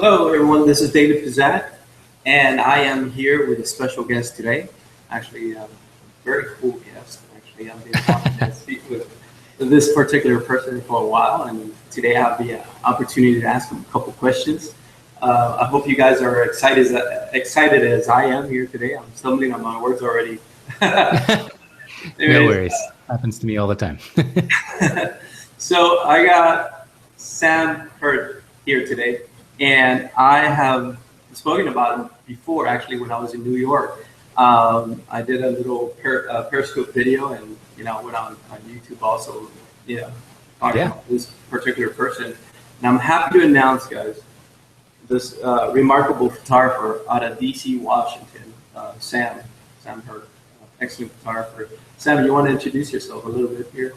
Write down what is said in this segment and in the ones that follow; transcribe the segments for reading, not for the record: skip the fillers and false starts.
Hello, everyone. This is David Pizzat, and I am here with a special guest today. Actually, a very cool guest. Actually, I've been wanting to speak with this particular person for a while, and today I have the opportunity to ask him a couple questions. I hope you guys are excited as I am here today. I'm stumbling on my words already. No worries. Happens to me all the time. So I got Sam Hurd here today. And I have spoken about him before, actually, when I was in New York. I did a little Periscope video, and went on YouTube also, talking about this particular person. And I'm happy to announce, guys, this remarkable photographer out of DC, Washington, Sam Hurd, excellent photographer. Sam, you want to introduce yourself a little bit here?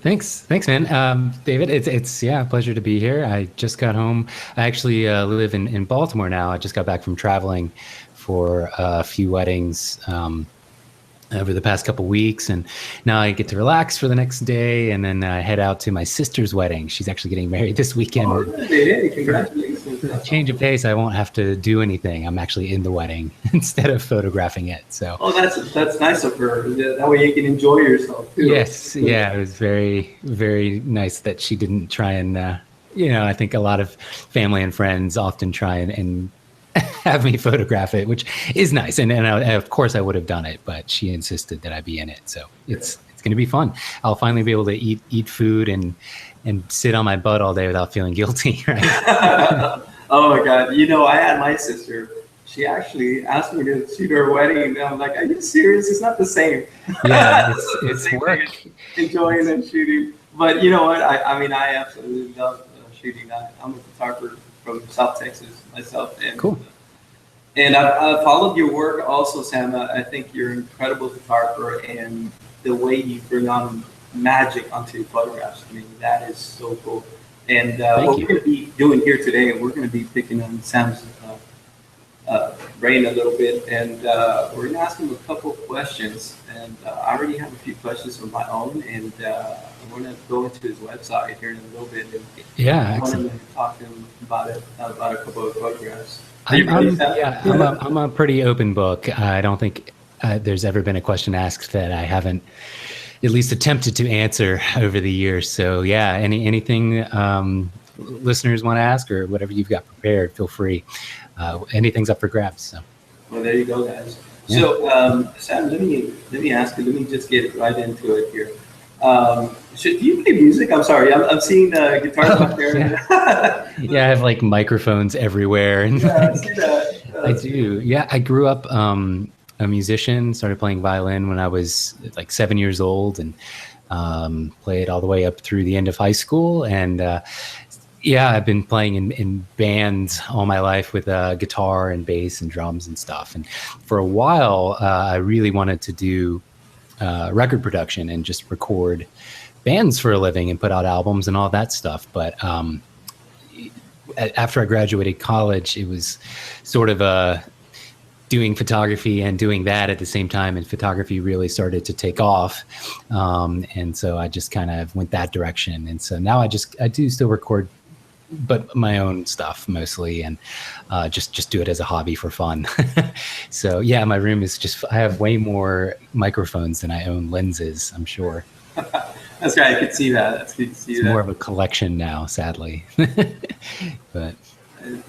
Thanks, man. David, it's a pleasure to be here. I just got home. I actually live in Baltimore now. I just got back from traveling for a few weddings over the past couple weeks, and now I get to relax for the next day, and then I head out to my sister's wedding. She's actually getting married this weekend. Oh, really? Congratulations. For a change of pace, I won't have to do anything. I'm actually in the wedding instead of photographing it. So. Oh, that's nice of her. That way you can enjoy yourself too. Yes, yeah, it was very, very nice that she didn't try and, I think a lot of family and friends often try and have me photograph it, which is nice. And of course I would have done it, but she insisted that I be in it. So it's going to be fun. I'll finally be able to eat food and sit on my butt all day without feeling guilty. Right? Oh my God. I had my sister. She actually asked me to shoot her wedding, and I'm like, "Are you serious? It's not the same." Yeah, it's work. Enjoying and shooting, but you know what? I absolutely love shooting. I'm a photographer from South Texas myself, and cool. And I've followed your work also, Sam. I think you're an incredible photographer, and the way you bring on magic onto photographs. That is so cool. And what we're going to be doing here today, we're going to be picking on Sam's brain a little bit, and we're going to ask him a couple of questions. And I already have a few questions of my own, and I'm going to go into his website here in a little bit. And I want to talk to him about a couple of photographs. I'm a pretty open book. I don't think there's ever been a question asked that I haven't at least attempted to answer over the years. So anything listeners want to ask or whatever you've got prepared, feel free. Anything's up for grabs. So. Well, there you go, guys. Yeah. So, Sam, let me ask you. Let me just get right into it here. Do you play music? I'm sorry, I'm seeing guitars out there. Yeah, I have like microphones everywhere, and I see that. I do. Yeah, I grew up a musician. Started playing violin when I was like 7 years old, and played all the way up through the end of high school. And I've been playing in bands all my life with guitar and bass and drums and stuff. And for a while, I really wanted to do record production and just record bands for a living and put out albums and all that stuff. But after I graduated college, it was sort of doing photography and doing that at the same time, and photography really started to take off. And so I just kind of went that direction. And so now I do still record, but my own stuff mostly, and just do it as a hobby for fun. So my room is I have way more microphones than I own lenses, I'm sure. That's right. I could see that. It's more of a collection now, sadly. But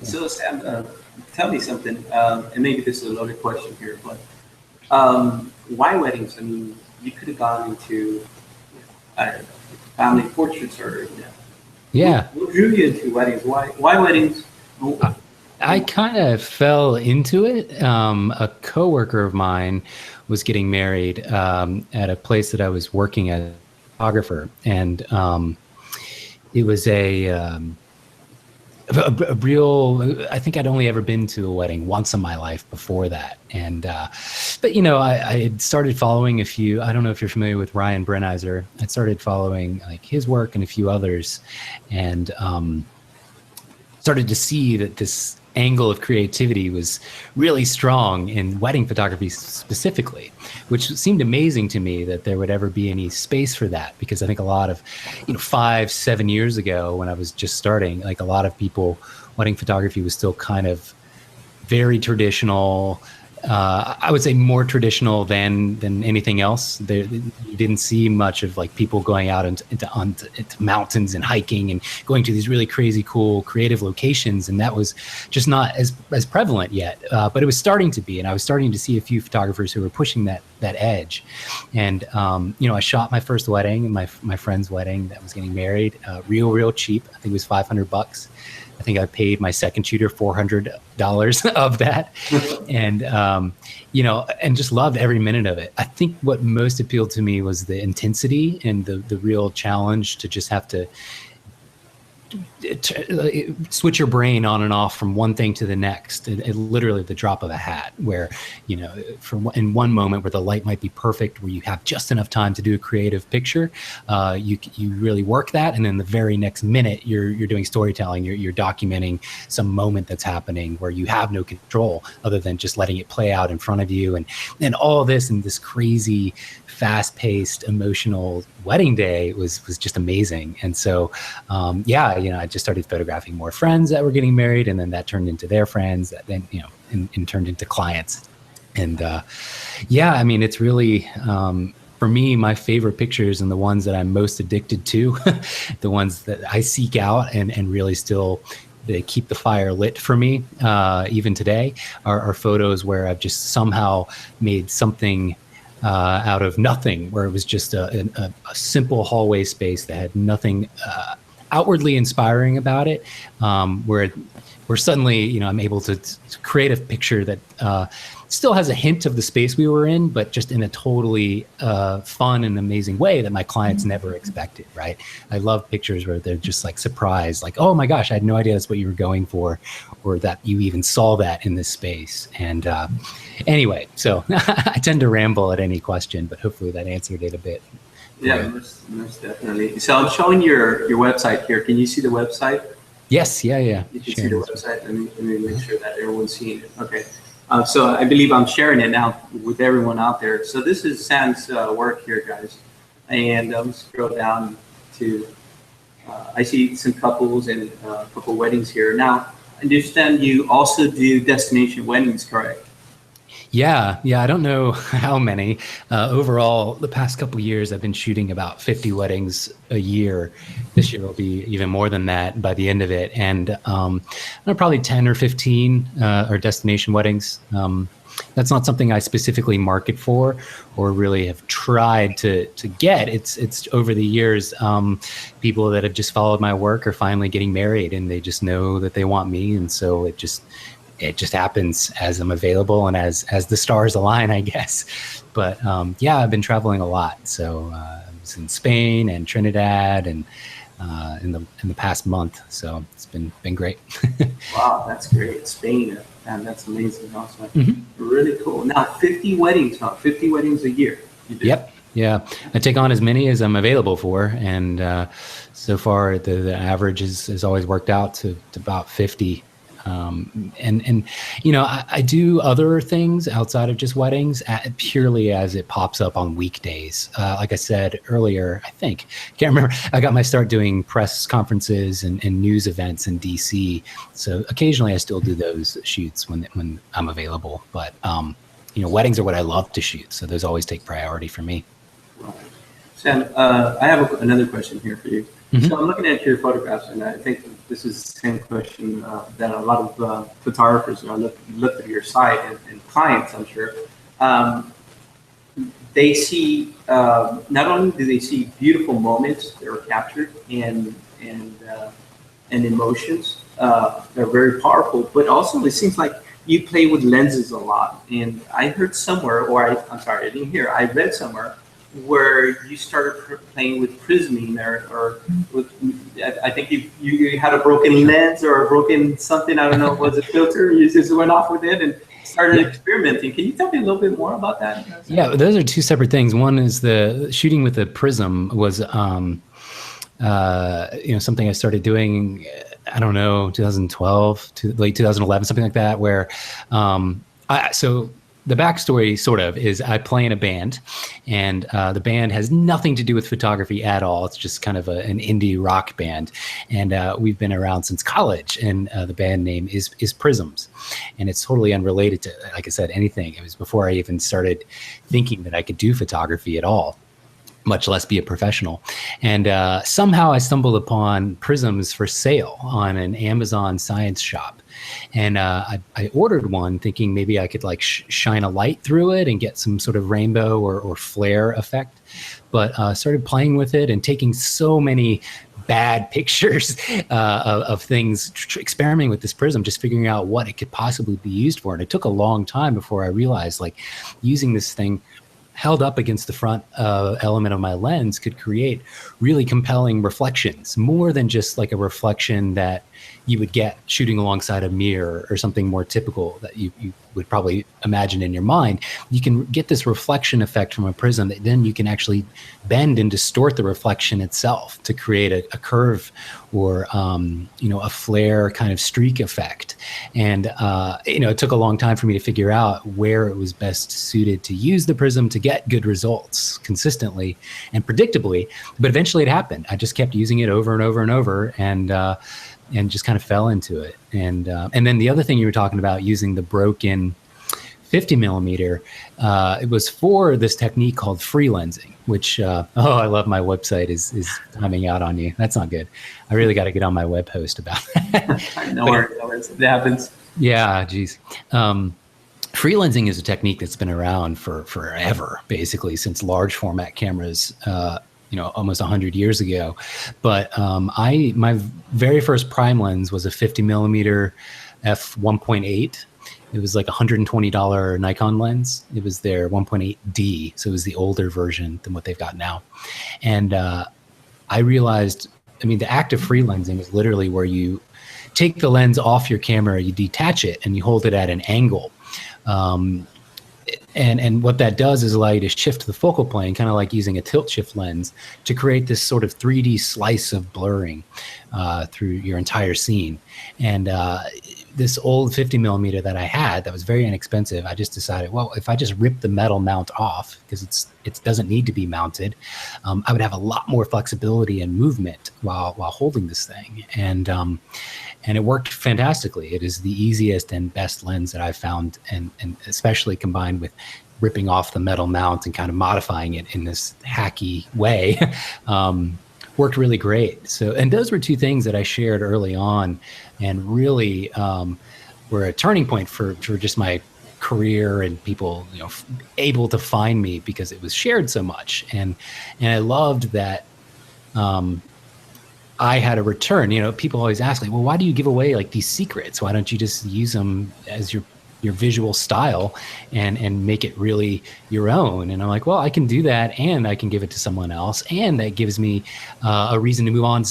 so Sam, tell me something, and maybe this is a loaded question here, but why weddings? You could have gone into family portraits or What drew you into weddings? Why weddings? I kind of fell into it. A coworker of mine was getting married at a place that I was working as a photographer, and it was a real. I think I'd only ever been to a wedding once in my life before that, and but I had started following a few. I don't know if you're familiar with Ryan Brenizer. I started following like his work and a few others, and started to see that this angle of creativity was really strong in wedding photography specifically, which seemed amazing to me that there would ever be any space for that. Because I think a lot of, 5-7 years ago when I was just starting, like a lot of people, wedding photography was still kind of very traditional. I would say more traditional than anything else. You didn't see much of like people going out into mountains and hiking and going to these really crazy, cool, creative locations, and that was just not as prevalent yet. But it was starting to be, and I was starting to see a few photographers who were pushing that edge. And I shot my first wedding, my friend's wedding that was getting married, real cheap. I think it was $500. I think I paid my second shooter $400 of that, and and just loved every minute of it. I think what most appealed to me was the intensity and the real challenge to just have to switch your brain on and off from one thing to the next, literally the drop of a hat, where in one moment where the light might be perfect, where you have just enough time to do a creative picture, you really work that, and then the very next minute you're doing storytelling, you're documenting some moment that's happening where you have no control other than just letting it play out in front of you, and all this and this crazy fast-paced emotional wedding day was just amazing. And so I just started photographing more friends that were getting married, and then that turned into their friends, that then and turned into clients. And it's really for me, my favorite pictures and the ones that I'm most addicted to, the ones that I seek out and really still they keep the fire lit for me even today are photos where I've just somehow made something out of nothing, where it was just a simple hallway space that had nothing outwardly inspiring about it, where suddenly I'm able to create a picture that still has a hint of the space we were in, but just in a totally fun and amazing way that my clients never expected, right? I love pictures where they're just like surprised, like, oh my gosh, I had no idea that's what you were going for, or that you even saw that in this space. And anyway, so I tend to ramble at any question, but hopefully that answered it a bit. Yeah, most definitely. So I'm showing your website here. Can you see the website? Yes, yeah. You can see the website. Let me make sure that everyone's seeing it. Okay. So I believe I'm sharing it now with everyone out there. So this is Sam's work here, guys. And I'll scroll down to, I see some couples and a couple weddings here. Now, I understand you also do destination weddings, correct? Yeah. I don't know how many. Overall, the past couple of years, I've been shooting about 50 weddings a year. This year will be even more than that by the end of it. And probably 10 or 15 are destination weddings. That's not something I specifically market for or really have tried to get. It's over the years, people that have just followed my work are finally getting married, and they just know that they want me. And so it just happens as I'm available and as the stars align, I guess. But I've been traveling a lot. So I was in Spain and Trinidad and in the past month. So it's been great. Wow, that's great. Spain, and that's amazing. Also, really cool. Now 50 weddings, 50 weddings a year. Yep. Yeah, I take on as many as I'm available for, and so far the average has always worked out to about 50. I do other things outside of just weddings purely as it pops up on weekdays. Like I said earlier, can't remember, I got my start doing press conferences and news events in DC. So occasionally I still do those shoots when I'm available, but weddings are what I love to shoot. So those always take priority for me. Sam, I have another question here for you. So I'm looking at your photographs, and I think this is the same question that a lot of photographers look at your site and clients, I'm sure. They see, not only do they see beautiful moments that are captured and emotions, they're very powerful, but also it seems like you play with lenses a lot. And I heard somewhere, I didn't hear, I read somewhere where you started playing with prisming or with, I think you had a broken lens or a broken something, I don't know, was it filter? You just went off with it and started experimenting. Can you tell me a little bit more about that? Yeah, those are two separate things. One is the shooting with the prism was, something I started doing I don't know, 2012 to late 2011, something like that, where so the backstory sort of is I play in a band, and the band has nothing to do with photography at all. It's just kind of an indie rock band. And we've been around since college, and the band name is Prisms. And it's totally unrelated to, like I said, anything. It was before I even started thinking that I could do photography at all, much less be a professional. And somehow I stumbled upon Prisms for sale on an Amazon science shop. And I ordered one thinking maybe I could like shine a light through it and get some sort of rainbow or flare effect. But started playing with it and taking so many bad pictures of things, experimenting with this prism, just figuring out what it could possibly be used for. And it took a long time before I realized like using this thing held up against the front element of my lens could create really compelling reflections, more than just like a reflection that you would get shooting alongside a mirror or something more typical that you would probably imagine in your mind. You can get this reflection effect from a prism that then you can actually bend and distort the reflection itself to create a curve or a flare kind of streak effect. And it took a long time for me to figure out where it was best suited to use the prism to get good results consistently and predictably. But eventually it happened. I just kept using it over and over and over, and just kind of fell into it. And then the other thing you were talking about, using the broken 50 millimeter, it was for this technique called free lensing, which, I love my website is timing out on you. That's not good. I really got to get on my web host about that. No worries. It happens. Yeah, geez. Free lensing is a technique that's been around for forever, basically, since large format cameras, almost 100 years ago. But my very first prime lens was a 50 millimeter f1.8. It was like $120 Nikon lens. It was their 1.8D, so it was the older version than what they've got now. And I realized, the act of free lensing is literally where you take the lens off your camera, you detach it, and you hold it at an angle. And what that does is allow you to shift the focal plane, kind of like using a tilt shift lens, to create this sort of 3D slice of blurring through your entire scene. And this old 50 millimeter that I had that was very inexpensive, I just decided, well, if I just rip the metal mount off, because it doesn't need to be mounted, I would have a lot more flexibility and movement while holding this thing. And it worked fantastically. It is the easiest and best lens that I've found, and especially combined with ripping off the metal mount and kind of modifying it in this hacky way, worked really great. So, and those were two things that I shared early on, and really were a turning point for just my career and people, able to find me because it was shared so much. And I loved that. I had a return. People always ask, like, well, why do you give away like these secrets? Why don't you just use them as your visual style and make it really your own? And I'm like, well, I can do that, and I can give it to someone else, and that gives me a reason to move on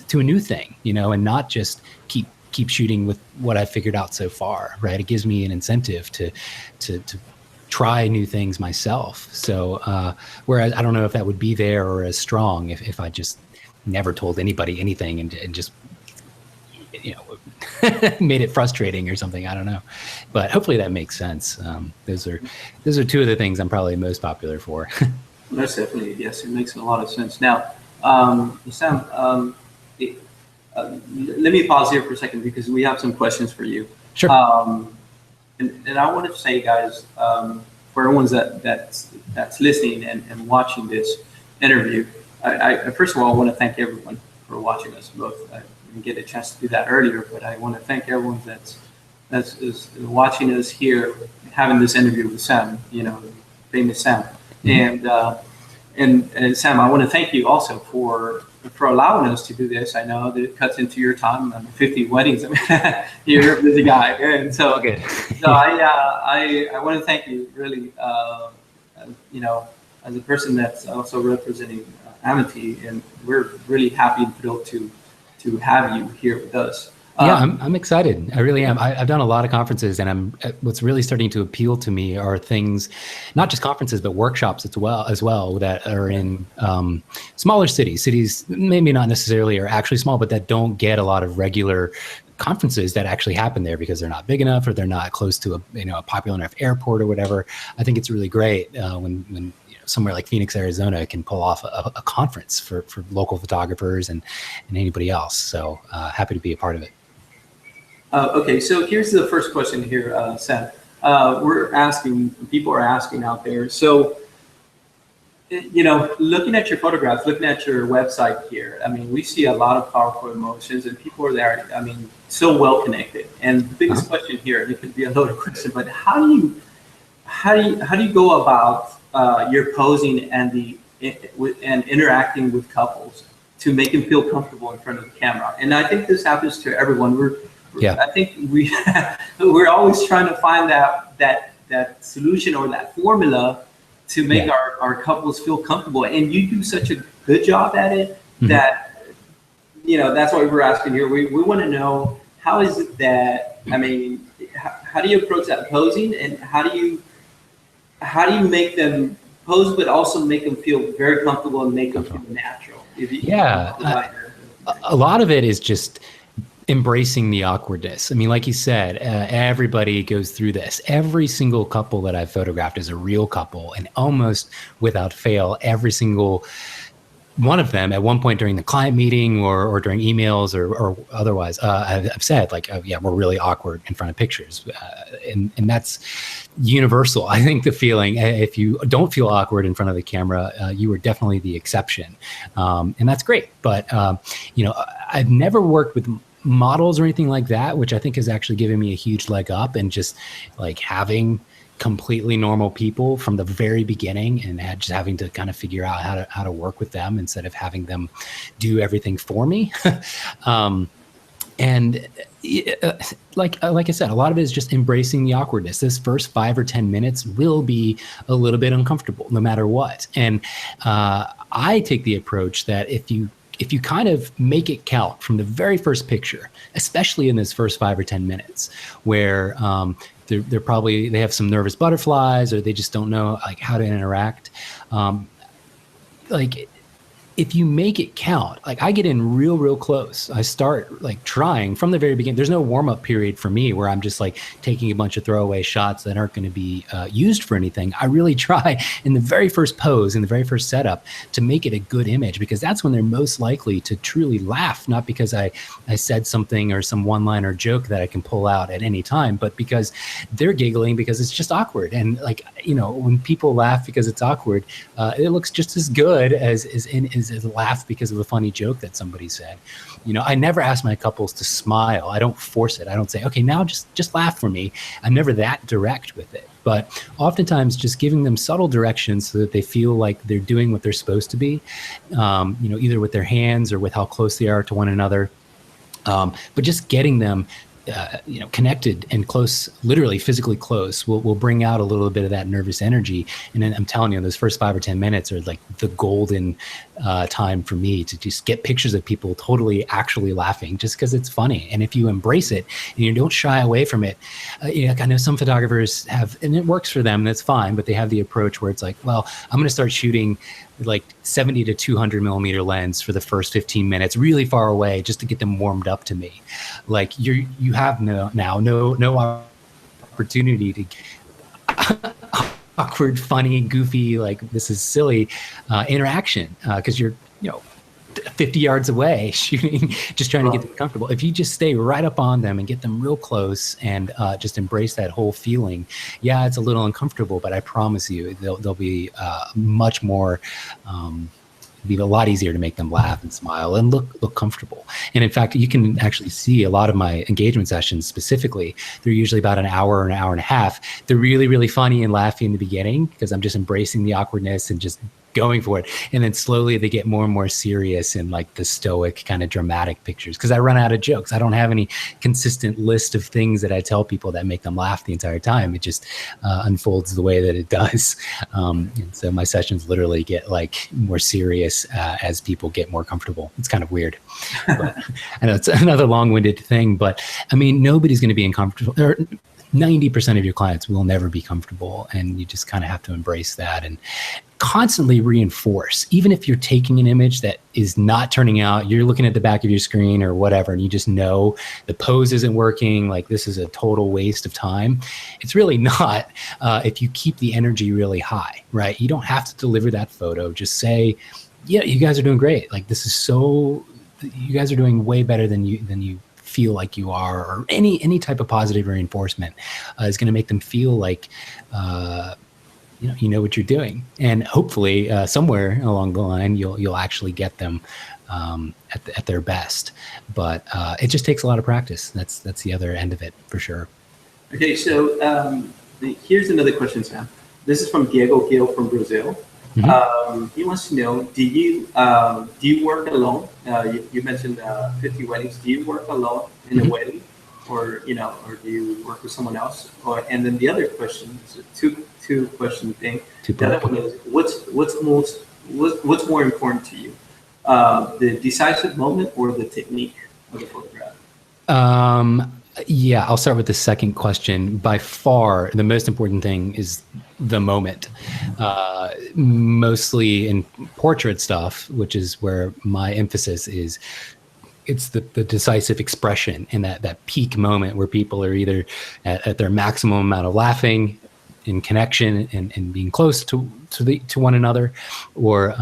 to a new thing, and not just keep shooting with what I figured out so far, right? It gives me an incentive to try new things myself. So whereas I don't know if that would be there or as strong if I just never told anybody anything and just made it frustrating or something. I don't know, but hopefully that makes sense. Those are two of the things I'm probably most popular for. Most definitely, yes, it makes a lot of sense. Now, Sam, let me pause here for a second because we have some questions for you. Sure. And I want to say, guys, for everyone that's listening and watching this interview, I first of all, I want to thank everyone for watching us both. I didn't get a chance to do that earlier, but I want to thank everyone that's watching us here, having this interview with Sam, famous Sam. Mm-hmm. And Sam, I want to thank you also for allowing us to do this. I know that it cuts into your time. 50 weddings. You're a busy guy, and so okay. So I want to thank you really. As a person that's also representing Amity, and we're really happy and thrilled to have you here with us. Yeah, I'm excited. I really am. I've done a lot of conferences, and what's really starting to appeal to me are things, not just conferences, but workshops as well that are in smaller cities maybe not necessarily are actually small, but that don't get a lot of regular conferences that actually happen there because they're not big enough or they're not close to a popular enough airport or whatever. I think it's really great when somewhere like Phoenix, Arizona can pull off a conference for local photographers and anybody else. So happy to be a part of it. Okay, so here's the first question here, Sam. People are asking out there. So, looking at your photographs, looking at your website here, I mean, we see a lot of powerful emotions, and people are there, I mean, so well connected. And the biggest question here, and it could be a loaded question, but how do you go about your posing and interacting with couples to make them feel comfortable in front of the camera? And I think this happens to everyone. I think we're always trying to find that solution or that formula to make our couples feel comfortable. And you do such a good job at it that, that's why we're asking here. We want to know, how is it that, I mean, how do you approach that posing, and how do you make them pose, but also make them feel very comfortable and make them feel natural? A lot of it is just embracing the awkwardness. I mean, like you said, everybody goes through this. Every single couple that I've photographed is a real couple, and almost without fail, every single one of them at one point during the client meeting or during emails or otherwise, I've said like, we're really awkward in front of pictures. And that's universal. I think the feeling, if you don't feel awkward in front of the camera, you are definitely the exception. And that's great. But, I've never worked with models or anything like that, which I think has actually given me a huge leg up, and just like having completely normal people from the very beginning and just having to kind of figure out how to work with them instead of having them do everything for me. And like I said, a lot of it is just embracing the awkwardness. This first 5 or 10 minutes will be a little bit uncomfortable no matter what. And I take the approach that if you kind of make it count from the very first picture, especially in this first 5 or 10 minutes, where they have some nervous butterflies, or they just don't know like how to interact. If you make it count, like I get in real close. I start like trying from the very beginning. There's no warm up period for me where I'm just like taking a bunch of throwaway shots that aren't going to be used for anything. I really try in the very first pose, in the very first setup, to make it a good image, because that's when they're most likely to truly laugh, not because I said something or some one-liner joke that I can pull out at any time, but because they're giggling because it's just awkward. And like, when people laugh because it's awkward, it looks just as good as a laugh because of a funny joke that somebody said. I never ask my couples to smile. I don't force it. I don't say, okay, now just laugh for me. I'm never that direct with it. But oftentimes just giving them subtle directions so that they feel like they're doing what they're supposed to be, either with their hands or with how close they are to one another. But just getting them connected and close, literally physically close, will bring out a little bit of that nervous energy. And then I'm telling you, those first 5 or 10 minutes are like the golden time for me to just get pictures of people totally actually laughing just because it's funny. And if you embrace it and you don't shy away from it, I know some photographers have, and it works for them, that's fine, but they have the approach where it's like, well, I'm going to start shooting like 70 to 200 millimeter lens for the first 15 minutes, really far away, just to get them warmed up to me. Like you have no opportunity to awkward, funny, goofy, like this is silly interaction because you're 50 yards away shooting, just trying to get them comfortable. If you just stay right up on them and get them real close and just embrace that whole feeling, it's a little uncomfortable, but I promise you they'll be much more be a lot easier to make them laugh and smile and look comfortable. And in fact, you can actually see a lot of my engagement sessions specifically. They're usually about an hour or an hour and a half. They're really, really funny and laughy in the beginning because I'm just embracing the awkwardness and just going for it. And then slowly they get more and more serious in like the stoic kind of dramatic pictures. Cause I run out of jokes. I don't have any consistent list of things that I tell people that make them laugh the entire time. It just unfolds the way that it does. And so my sessions literally get like more serious as people get more comfortable. It's kind of weird. But I know it's another long-winded thing, but I mean, nobody's going to be uncomfortable, or 90% of your clients will never be comfortable. And you just kind of have to embrace that and constantly reinforce. Even if you're taking an image that is not turning out, you're looking at the back of your screen or whatever, and you just know the pose isn't working, like this is a total waste of time. It's really not if you keep the energy really high, right? You don't have to deliver that photo. Just say, yeah, you guys are doing great. Like this is so, you guys are doing way better than you feel like you are, or any type of positive reinforcement is going to make them feel like, you know what you're doing, and hopefully somewhere along the line you'll actually get them at their best. But it just takes a lot of practice. That's the other end of it for sure. Okay, so here's another question, Sam. This is from Diego Gil from Brazil. Mm-hmm. He wants to know: do you work alone? You mentioned 50 weddings. Do you work alone in a wedding, or or do you work with someone else? And then the other question, is a two question thing. The other one is what's more important to you, the decisive moment or the technique of the photograph? Yeah, I'll start with the second question. By far, the most important thing is the moment. Mostly in portrait stuff, which is where my emphasis is. It's the decisive expression in that peak moment where people are either at their maximum amount of laughing, in connection, and being close to one another, or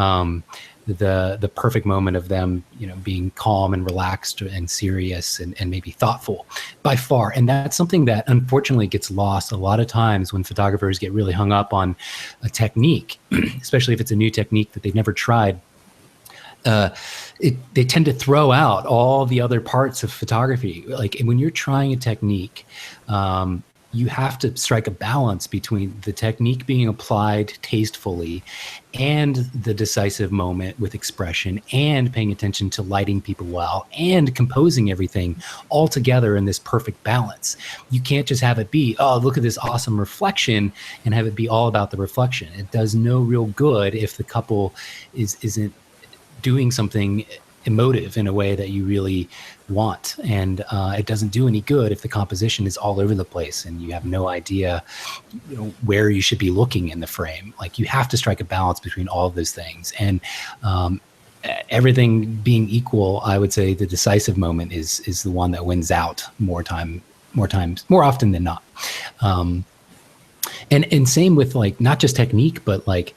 the perfect moment of them, being calm and relaxed and serious and maybe thoughtful, by far. And that's something that unfortunately gets lost a lot of times when photographers get really hung up on a technique, especially if it's a new technique that they've never tried. They tend to throw out all the other parts of photography. Like when you're trying a technique, you have to strike a balance between the technique being applied tastefully and the decisive moment with expression, and paying attention to lighting people well and composing everything all together in this perfect balance. You can't just have it be, oh, look at this awesome reflection, and have it be all about the reflection. It does no real good if the couple isn't doing something emotive in a way that you really want, and it doesn't do any good if the composition is all over the place and you have no idea where you should be looking in the frame. Like, you have to strike a balance between all of those things, and everything being equal, I would say the decisive moment is the one that wins out more often than not. And same with, like, not just technique, but like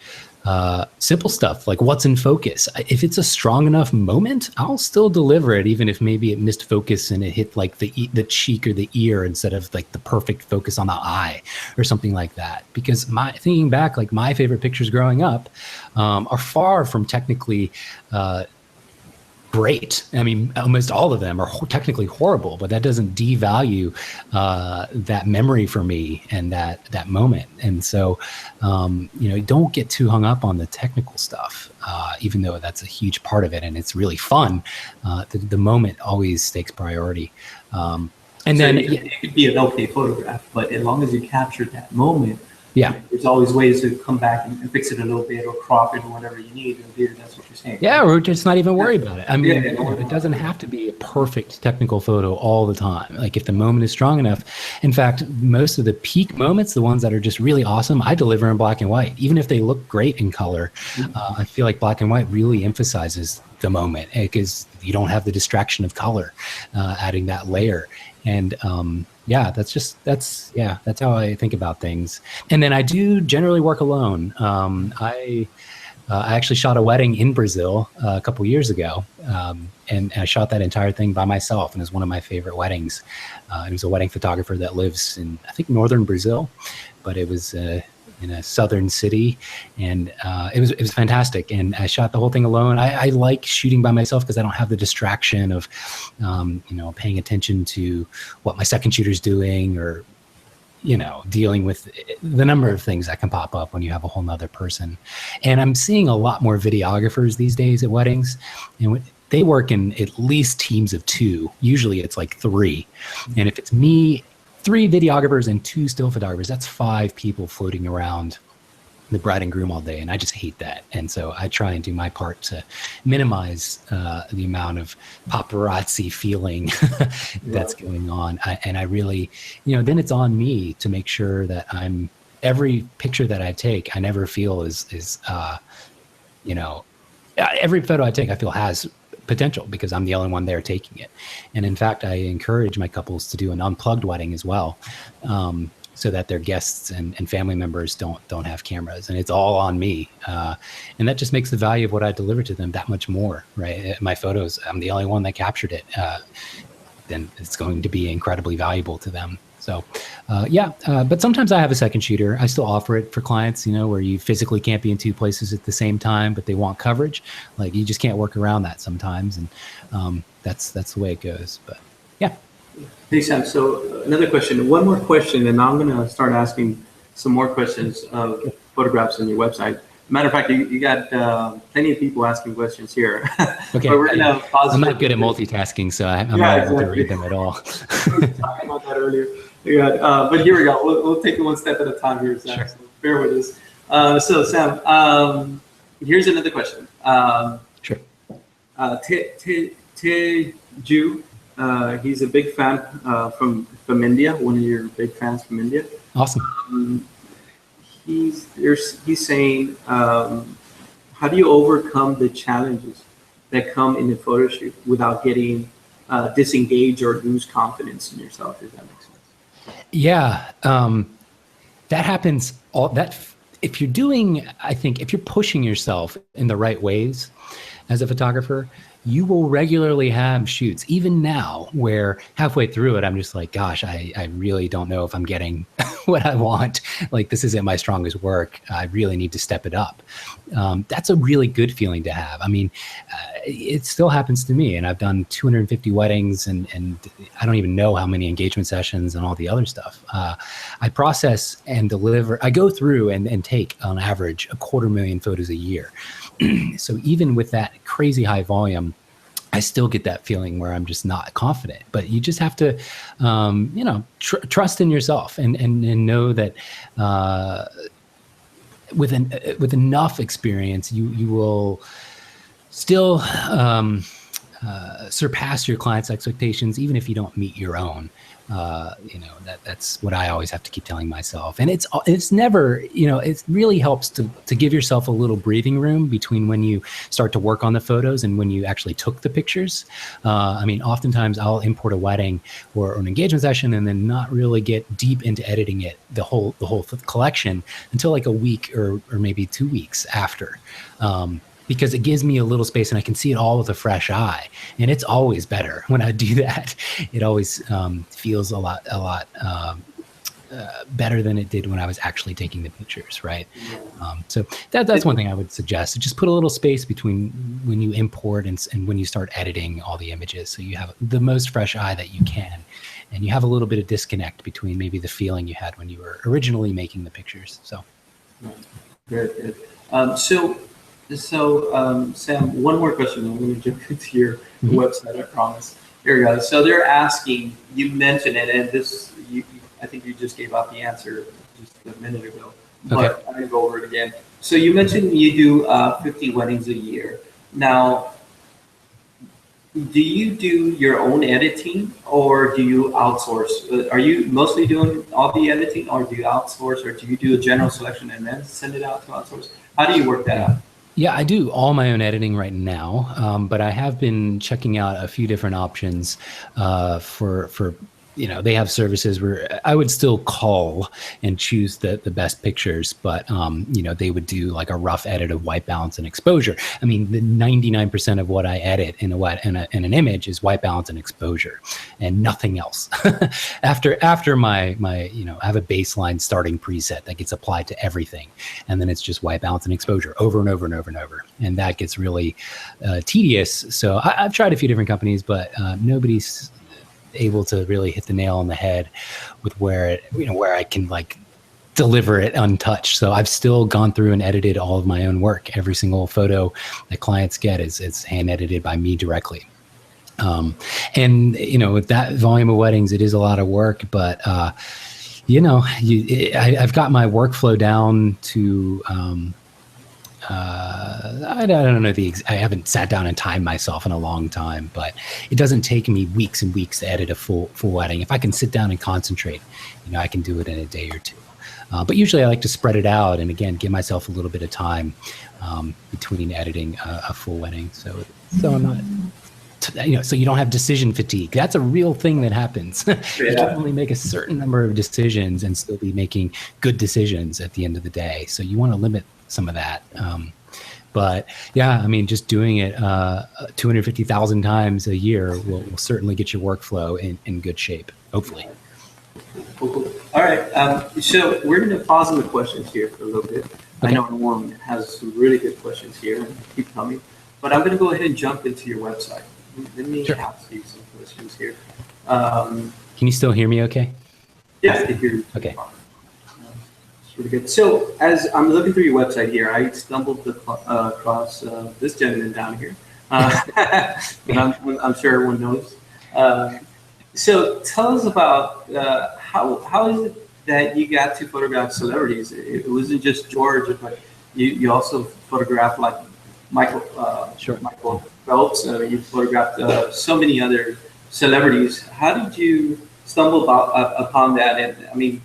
simple stuff like what's in focus. If it's a strong enough moment, I'll still deliver it, even if maybe it missed focus and it hit like the cheek or the ear instead of like the perfect focus on the eye or something like that. Because thinking back, like my favorite pictures growing up are far from technically great. I mean, almost all of them are technically horrible, but that doesn't devalue that memory for me and that moment. And so, don't get too hung up on the technical stuff, even though that's a huge part of it and it's really fun. The moment always takes priority. And so then it could be an okay photograph, but as long as you captured that moment, yeah, there's always ways to come back and fix it a little bit or crop it or whatever you need. And that's what you're saying. Yeah, or just not even worry about it. I mean, it doesn't have to be a perfect technical photo all the time. Like if the moment is strong enough. In fact, most of the peak moments, the ones that are just really awesome, I deliver in black and white. Even if they look great in color, I feel like black and white really emphasizes the moment because you don't have the distraction of color, adding that layer. And that's how I think about things. And then I do generally work alone. I actually shot a wedding in Brazil a couple years ago, and I shot that entire thing by myself, and it was one of my favorite weddings. It was a wedding photographer that lives in, I think, northern Brazil, but it was in a southern city, and it was fantastic. And I shot the whole thing alone. I like shooting by myself because I don't have the distraction of, paying attention to what my second shooter's doing or dealing with the number of things that can pop up when you have a whole nother person. And I'm seeing a lot more videographers these days at weddings, and they work in at least teams of 2. Usually it's like 3. And if it's me, 3 videographers and 2 still photographers, that's 5 people floating around the bride and groom all day, and I just hate that. And so I try and do my part to minimize the amount of paparazzi feeling that's going on. And I really, then it's on me to make sure that every picture that I take, I never feel every photo I take, I feel has potential because I'm the only one there taking it. And in fact, I encourage my couples to do an unplugged wedding as well. So that their guests and family members don't have cameras, and it's all on me. And that just makes the value of what I deliver to them that much more, right? My photos, I'm the only one that captured it. Then it's going to be incredibly valuable to them. So, but sometimes I have a second shooter. I still offer it for clients, where you physically can't be in 2 places at the same time, but they want coverage. Like, you just can't work around that sometimes. And that's the way it goes, but yeah. Hey, Sam. So another question, one more question, and I'm going to start asking some more questions of photographs on your website. Matter of fact, you got plenty of people asking questions here. Okay. But we're gonna pause. I'm not good at multitasking, so I'm not able to read them at all. We were talking about that earlier. Yeah, but here we go. We'll take it one step at a time here, Sam. Sure. So bear with us. So, Sam, here's another question. Sure. Teju. He's a big fan from India, one of your big fans from India. Awesome. He's saying, how do you overcome the challenges that come in the photo shoot without getting disengaged or lose confidence in yourself, if that makes sense? Yeah, that happens. If you're pushing yourself in the right ways as a photographer, you will regularly have shoots, even now, where halfway through it, I'm just like, gosh, I really don't know if I'm getting what I want. Like, this isn't my strongest work. I really need to step it up. That's a really good feeling to have. I mean, it still happens to me, and I've done 250 weddings, and I don't even know how many engagement sessions and all the other stuff. I process and deliver. I go through and take, on average, 250,000 photos a year. So even with that crazy high volume, I still get that feeling where I'm just not confident. But you just have to, trust in yourself and know that with enough experience, you will still surpass your client's expectations, even if you don't meet your own. That's what I always have to keep telling myself. And it's never, it really helps to give yourself a little breathing room between when you start to work on the photos and when you actually took the pictures. Oftentimes I'll import a wedding or an engagement session and then not really get deep into editing it, the whole collection, until like a week or maybe 2 weeks after. Because it gives me a little space and I can see it all with a fresh eye. And it's always better when I do that. It always feels a lot better than it did when I was actually taking the pictures, right? So that's one thing I would suggest. Just put a little space between when you import and when you start editing all the images, so you have the most fresh eye that you can. And you have a little bit of disconnect between maybe the feeling you had when you were originally making the pictures. So, good. So, Sam, one more question. I'm going to jump into your website, I promise. Here we go. So they're asking, you mentioned it, and I think you just gave out the answer just a minute ago, but okay. I'm going to go over it again. So you mentioned you do 50 weddings a year. Now, do you do your own editing or do you outsource? Are you mostly doing all the editing, or do you outsource, or do you do a general selection and then send it out to outsource? How do you work that out? Yeah, I do all my own editing right now, but I have been checking out a few different options for they have services where I would still call and choose the best pictures, but they would do like a rough edit of white balance and exposure. I mean, the 99% of what I edit in an image is white balance and exposure, and nothing else. after my I have a baseline starting preset that gets applied to everything, and then it's just white balance and exposure over and over and over and over, and that gets really tedious. So I've tried a few different companies, but nobody's able to really hit the nail on the head with where I can like deliver it untouched. So I've still gone through and edited all of my own work. Every single photo that clients get is hand edited by me directly. And with that volume of weddings, it is a lot of work, but I've got my workflow down to, I don't know I haven't sat down and timed myself in a long time, but it doesn't take me weeks and weeks to edit a full wedding. If I can sit down and concentrate, I can do it in a day or two. But usually I like to spread it out and again, give myself a little bit of time between editing a full wedding. So I'm not, so you don't have decision fatigue. That's a real thing that happens. You can only make a certain number of decisions and still be making good decisions at the end of the day. So you want to limit some of that. But yeah, I mean, just doing it 250,000 times a year will certainly get your workflow in good shape, hopefully. Cool. All right. So we're going to pause on the questions here for a little bit. Okay. I know everyone has some really good questions here and keep coming, but I'm going to go ahead and jump into your website. Let me ask you some questions here. Can you still hear me okay? Yes, I can hear you. Okay. It's really good. So as I'm looking through your website here, I stumbled across this gentleman down here. But I'm sure everyone knows. So tell us about how is it that you got to photograph celebrities? It wasn't just George, but you also photographed like Michael Phelps. You photographed so many other celebrities. How did you stumble upon that? And I mean,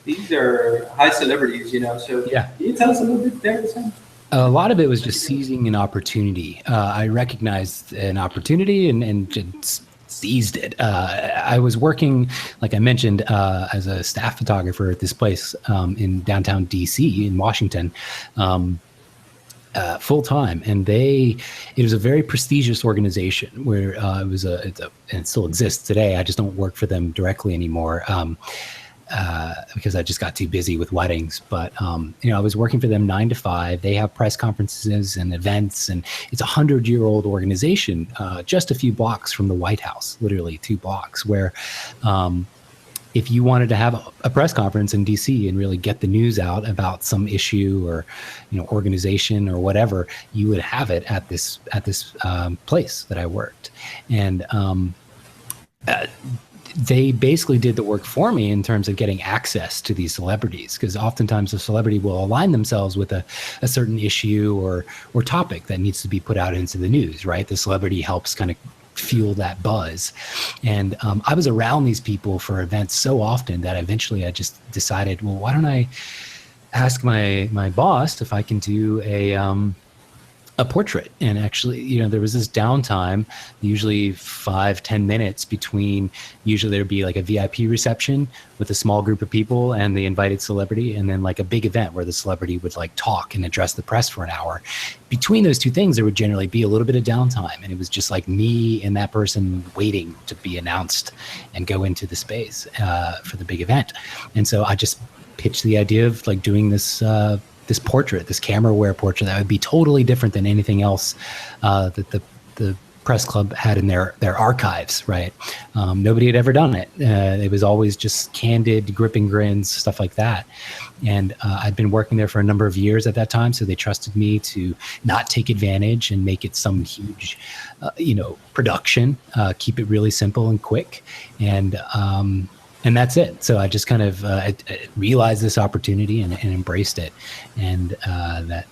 these are high celebrities, So yeah. Can you tell us a little bit there, Sam? A lot of it was just seizing an opportunity. I recognized an opportunity and just seized it. I was working, like I mentioned, as a staff photographer at this place in downtown DC in Washington. Full time, and it was a very prestigious organization where and it still exists today. I just don't work for them directly anymore because I just got too busy with weddings. But I was working for them 9 to 5. They have press conferences and events, and it's a 100-year-old organization, just a few blocks from the White House, literally 2 blocks, where if you wanted to have a press conference in DC and really get the news out about some issue or, organization or whatever, you would have it at this place that I worked. And they basically did the work for me in terms of getting access to these celebrities, because oftentimes a celebrity will align themselves with a certain issue or topic that needs to be put out into the news, right? The celebrity helps kind of fuel that buzz. And I was around these people for events so often that eventually I just decided, well, why don't I ask my boss if I can do a portrait? And actually, there was this downtime, usually 5-10 minutes between, usually there'd be like a VIP reception with a small group of people and the invited celebrity, and then like a big event where the celebrity would like talk and address the press for an hour. Between those two things, there would generally be a little bit of downtime, and it was just like me and that person waiting to be announced and go into the space for the big event. And so I just pitched the idea of like doing this portrait, this camera aware portrait that would be totally different than anything else that the press club had in their archives, right? Nobody had ever done it. It was always just candid, gripping grins, stuff like that. And I'd been working there for a number of years at that time, so they trusted me to not take advantage and make it some huge, production. Keep it really simple and quick. And that's it. So I just kind of I realized this opportunity and embraced it, and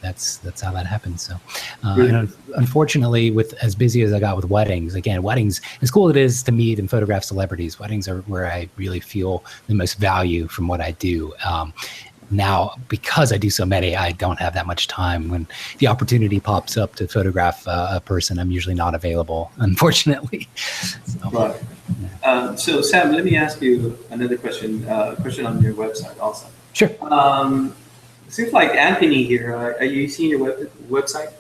that's how that happened. So, unfortunately, with as busy as I got with weddings, as cool as it is to meet and photograph celebrities, weddings are where I really feel the most value from what I do. Now, because I do so many, I don't have that much time. When the opportunity pops up to photograph a person, I'm usually not available, unfortunately. So, right. So Sam, let me ask you another question. Question on your website also. Sure. It seems like Anthony here. Are you seeing your website?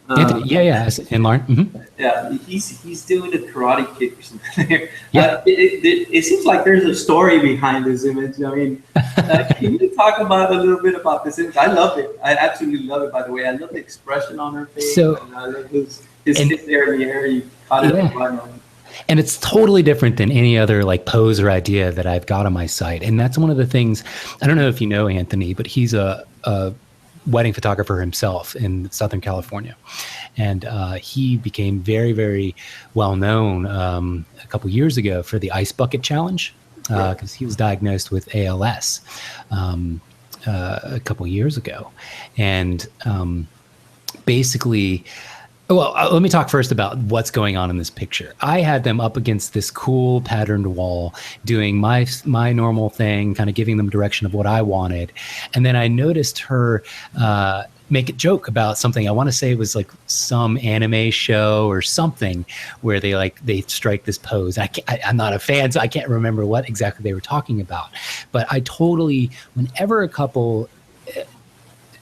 Anthony, yeah, and Lauren. Mm-hmm. Yeah, he's doing a karate kick or something there. Yeah. It seems like there's a story behind this image. I mean, can you talk about a little bit about this image? I love it. I absolutely love it. By the way, I love the expression on her face. So, and I love his hit there in the air. You caught it right on. And it's totally different than any other like pose or idea that I've got on my site. And that's one of the things, I don't know if you know Anthony, but he's a wedding photographer himself in Southern California. And he became very, very well known a couple years ago for the Ice Bucket Challenge, because he was diagnosed with ALS a couple years ago. And basically, well, let me talk first about what's going on in this picture. I had them up against this cool patterned wall, doing my normal thing, kind of giving them direction of what I wanted. And then I noticed her make a joke about something. I want to say it was like some anime show or something where they strike this pose. I'm not a fan, so I can't remember what exactly they were talking about. But I totally, whenever a couple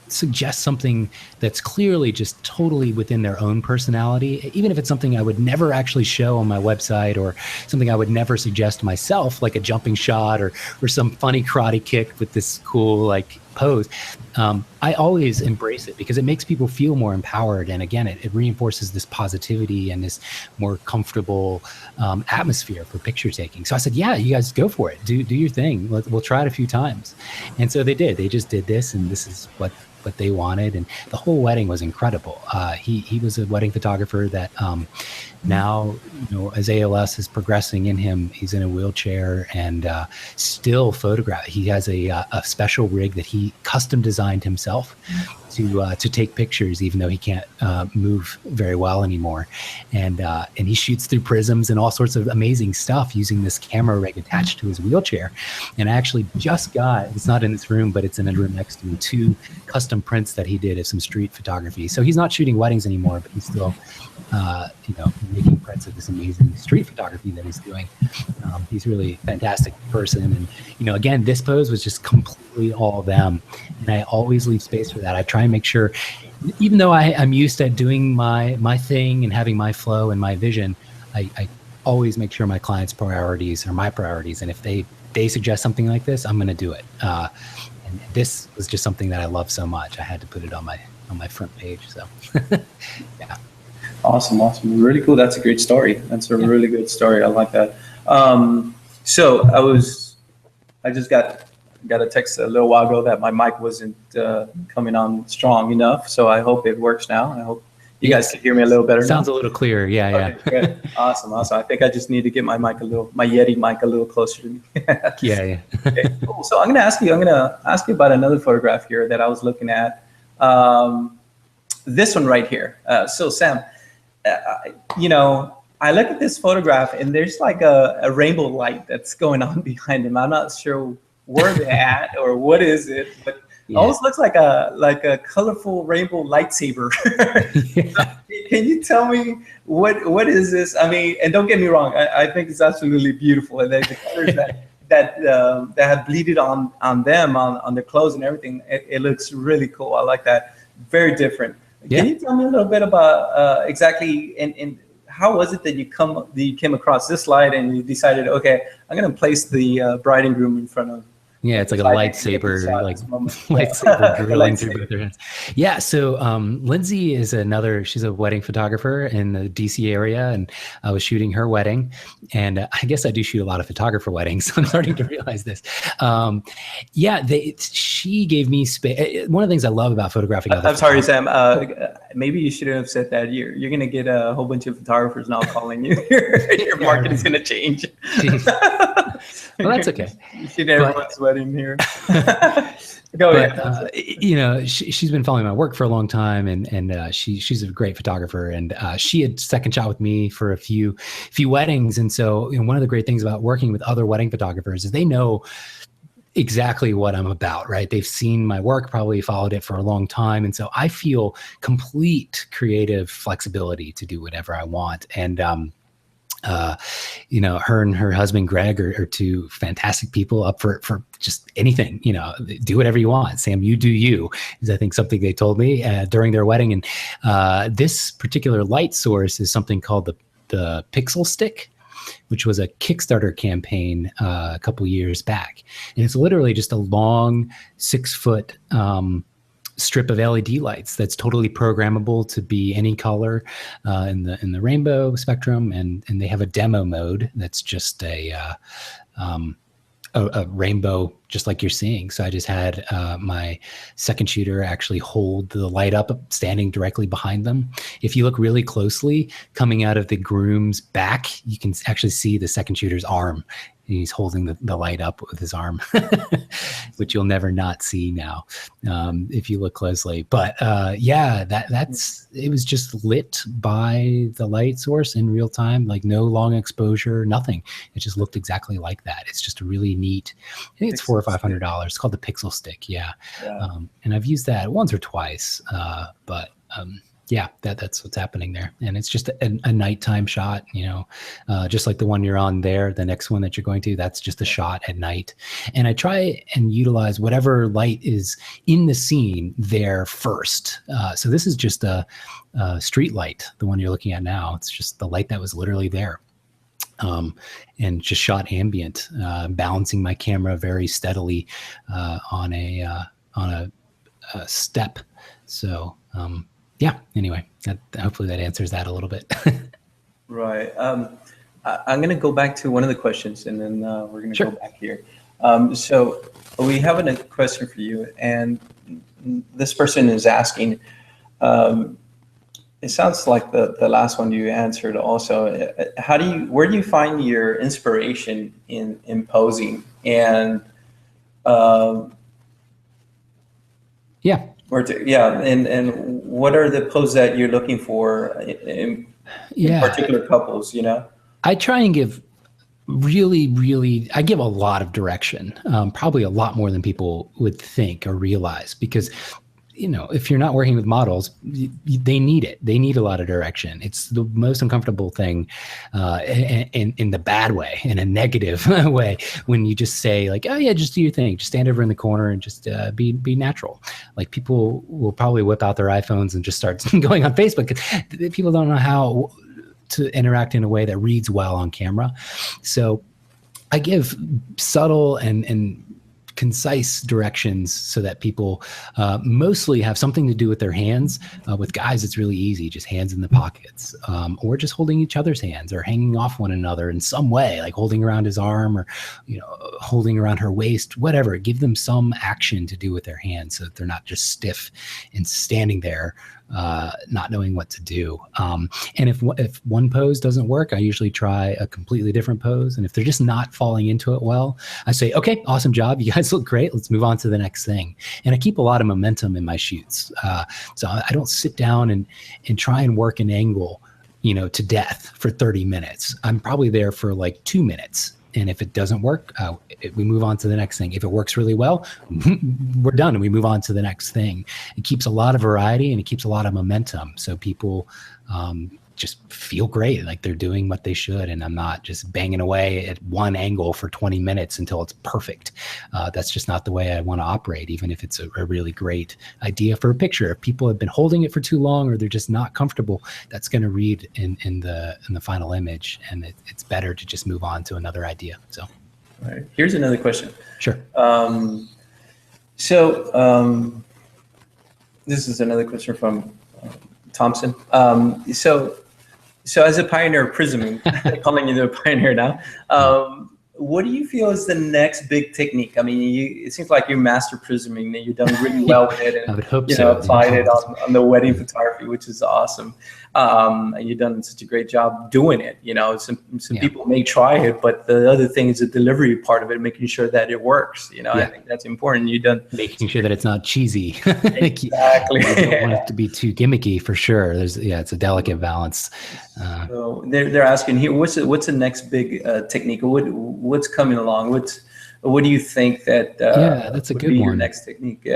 suggest something that's clearly just totally within their own personality, even if it's something I would never actually show on my website or something I would never suggest myself, like a jumping shot or some funny karate kick with this cool like pose, I always embrace it because it makes people feel more empowered. And again, it reinforces this positivity and this more comfortable atmosphere for picture taking. So I said, yeah, you guys go for it. Do your thing. We'll try it a few times. And so they did. They just did this, and this is what they wanted. And the whole wedding was incredible. He was a wedding photographer that now, as ALS is progressing in him, he's in a wheelchair and still photograph. He has a special rig that he custom designed himself to take pictures, even though he can't move very well anymore. And he shoots through prisms and all sorts of amazing stuff using this camera rig attached to his wheelchair. And I actually just got, it's not in this room, but it's in a room next to me, 2 custom prints that he did of some street photography. So he's not shooting weddings anymore, but he's still, making prints of this amazing street photography that he's doing. He's really a fantastic person. And, again, this pose was just completely all them. And I always leave space for that. I try and make sure, even though I'm used to doing my thing and having my flow and my vision, I always make sure my clients' priorities are my priorities. And if they suggest something like this, I'm going to do it. And this was just something that I love so much. I had to put it on my front page. So, yeah. Awesome. Really cool. That's a great story. That's a really good story. I like that. So I just got a text a little while ago that my mic wasn't coming on strong enough. So I hope it works now. I hope you guys can hear me a little better. Sounds now. a little clearer. Yeah. Okay, great. Awesome. I think I just need to get my Yeti mic a little closer to me. Yeah. Okay, cool. So I'm going to ask you about another photograph here that I was looking at. This one right here. So Sam, I look at this photograph and there's like a rainbow light that's going on behind him. I'm not sure where they're at or what is it, but it almost looks like a colorful rainbow lightsaber. Can you tell me what is this? I mean, and don't get me wrong, I think it's absolutely beautiful. And the colors that have bleeded on them, on their clothes and everything, it looks really cool. I like that. Very different. Can you tell me a little bit about exactly and how was it that you came across this light and you decided, okay, I'm going to place the bride and groom in front of? Yeah, it's like a lightsaber, lightsaber drilling through both their hands. Yeah, so Lindsay is she's a wedding photographer in the DC area, and I was shooting her wedding. And I guess I do shoot a lot of photographer weddings, so I'm starting to realize this. She gave me space. One of the things I love about photographing. I'm sorry, Sam. Maybe you shouldn't have said that. You're going to get a whole bunch of photographers now calling you. Your market is going to change. Well, that's okay. You shoot everyone's wedding here. Go ahead. She's been following my work for a long time, and she's a great photographer. And she had second shot with me for a few weddings. And so, one of the great things about working with other wedding photographers is they know exactly what I'm about, right? They've seen my work, probably followed it for a long time. And so I feel complete creative flexibility to do whatever I want. And, her and her husband, Greg, are 2 fantastic people up for just anything, do whatever you want. Sam, you do you, is I think something they told me during their wedding. And this particular light source is something called the Pixel Stick, which was a Kickstarter campaign a couple years back. And it's literally just a long 6-foot strip of LED lights that's totally programmable to be any color in the rainbow spectrum, and they have a demo mode that's just a rainbow, just like you're seeing. So I just had my second shooter actually hold the light up standing directly behind them. If you look really closely, coming out of the groom's back, you can actually see the second shooter's arm. He's holding the light up with his arm, which you'll never not see now if you look closely. But it was just lit by the light source in real time, like no long exposure, nothing. It just looked exactly like that. It's just a really neat, I think it's $400 or $500. It's called the Pixel Stick. Yeah. And I've used that once or twice, but that's what's happening there. And it's just a nighttime shot, just like the one you're on there, the next one that you're going to, that's just a shot at night. And I try and utilize whatever light is in the scene there first. So this is just a street light, the one you're looking at now. It's just the light that was literally there. And just shot ambient, balancing my camera very steadily on a step. So, anyway, hopefully that answers that a little bit. Right. I'm going to go back to one of the questions, and then we're going to go back here. So we have a question for you, and this person is asking, it sounds like the last one you answered also. Where do you find your inspiration in posing? And and what are the poses that you're looking for in particular couples, I try and give I give a lot of direction, probably a lot more than people would think or realize, because if you're not working with models, they need it. They need a lot of direction. It's the most uncomfortable thing in the bad way, in a negative way, when you just say like, oh yeah, just do your thing. Just stand over in the corner and just be natural. Like, people will probably whip out their iPhones and just start going on Facebook. People don't know how to interact in a way that reads well on camera. So I give subtle and concise directions so that people mostly have something to do with their hands. With guys, it's really easy, just hands in the pockets, or just holding each other's hands or hanging off one another in some way, like holding around his arm or holding around her waist, whatever. Give them some action to do with their hands so that they're not just stiff and standing there not knowing what to do. And if one pose doesn't work, I usually try a completely different pose. And if they're just not falling into it well, I say, okay, awesome job. You guys look great. Let's move on to the next thing. And I keep a lot of momentum in my shoots. So I don't sit down and try and work an angle, to death for 30 minutes. I'm probably there for like 2 minutes. And if it doesn't work, we move on to the next thing. If it works really well, we're done and we move on to the next thing. It keeps a lot of variety and it keeps a lot of momentum. So people just feel great, like they're doing what they should. And I'm not just banging away at one angle for 20 minutes until it's perfect. That's just not the way I want to operate, even if it's a really great idea for a picture. If people have been holding it for too long or they're just not comfortable, that's going to read in the final image. And it's better to just move on to another idea. So, all right. Here's another question. Sure. This is another question from Thompson. So as a pioneer of prisming, calling you the pioneer now, what do you feel is the next big technique? I mean, it seems like you master prisming, and you've done really well with it, and I would hope so. Applied it on the wedding photography, which is awesome. And you've done such a great job doing it. Some people may try it, but the other thing is the delivery part of it, making sure that it works. I think that's important. You've done making sure that it's not cheesy. Exactly. You don't want it to be too gimmicky, for sure. It's a delicate balance. So they're asking here, what's the next big technique? What's coming along? What do you think that that's a good one. Your next technique?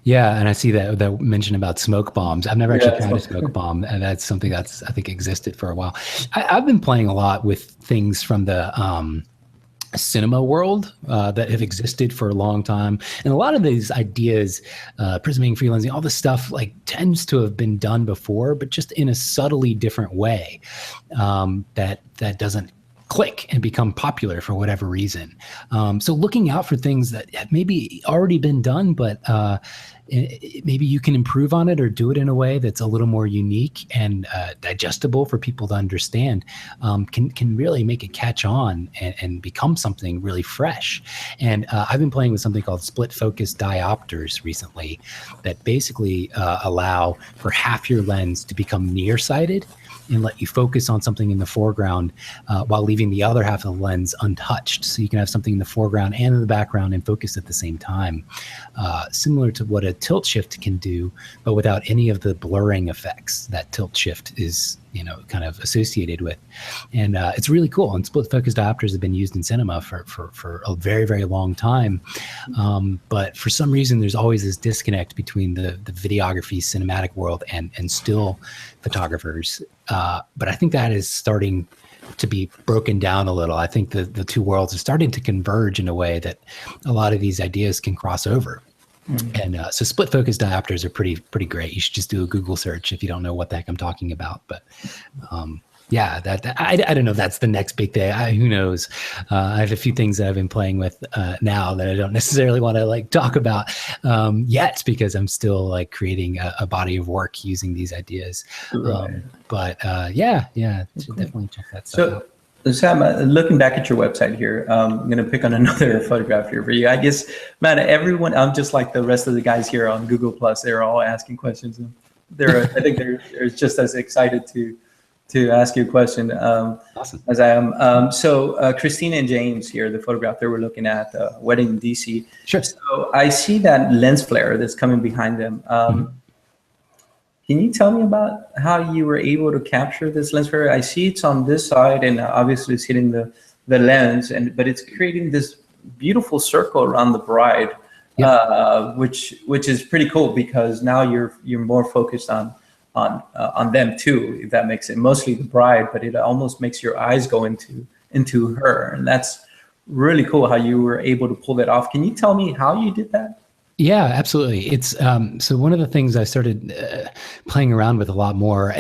Yeah, and I see that mention about smoke bombs. I've never actually tried a smoke bomb, and that's something that's, I think, existed for a while. I've been playing a lot with things from the cinema world that have existed for a long time, and a lot of these ideas, prisming, freelancing, all this stuff, like, tends to have been done before, but just in a subtly different way that doesn't click and become popular for whatever reason. So looking out for things that have maybe already been done, but maybe you can improve on it or do it in a way that's a little more unique and digestible for people to understand, can really make it catch on and become something really fresh. And I've been playing with something called split focus diopters recently that basically allow for half your lens to become nearsighted and let you focus on something in the foreground while leaving the other half of the lens untouched. So you can have something in the foreground and in the background and focus at the same time. Similar to what a tilt shift can do, but without any of the blurring effects that tilt shift is, kind of associated with. And it's really cool. And split focus diopters have been used in cinema for a very, very long time. But for some reason, there's always this disconnect between the videography cinematic world and still photographers. But I think that is starting to be broken down a little. I think the two worlds are starting to converge in a way that a lot of these ideas can cross over. And so split focus diopters are pretty great. You should just do a Google search if you don't know what the heck I'm talking about. But yeah, I don't know if that's the next big thing. Who knows? I have a few things that I've been playing with now that I don't necessarily want to talk about yet, because I'm still creating a body of work using these ideas. Right. But yeah, definitely check that stuff out. So Sam, looking back at your website here, I'm going to pick on another photograph here for you. I guess, man, everyone, I'm just like the rest of the guys here on Google Plus. They're all asking questions, and I think they're just as excited to ask you a question Awesome. as I am. So Christina and James here, the photograph that we're looking at, the wedding in DC. Sure. So I see that lens flare that's coming behind them. Can you tell me about how you were able to capture this lens flare? I see it's on this side, and obviously it's hitting the lens, but it's creating this beautiful circle around the bride, which is pretty cool, because now you're more focused on them too, if that makes it. Mostly the bride, but it almost makes your eyes go into her, and that's really cool how you were able to pull that off. Can you tell me how you did that? Yeah, absolutely. It's so one of the things I started playing around with a lot more,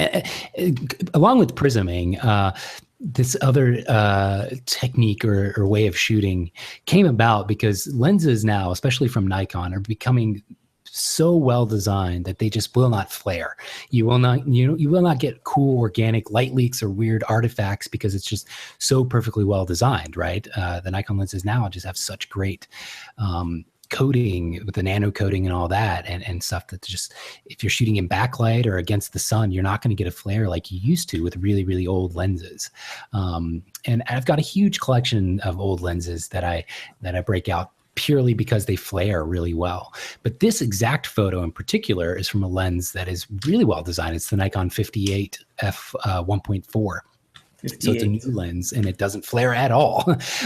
along with prisming, this other technique or way of shooting came about because lenses now, especially from Nikon, are becoming so well designed that they just will not flare. You will not get cool organic light leaks or weird artifacts because it's just so perfectly well designed, right? The Nikon lenses now just have such great coating with the nano coating and all that and stuff that just, if you're shooting in backlight or against the sun, you're not going to get a flare like you used to with really, really old lenses. And I've got a huge collection of old lenses that I break out purely because they flare really well. But this exact photo in particular is from a lens that is really well designed. It's the Nikon 58 f 1.4. So it's a new lens and it doesn't flare at all,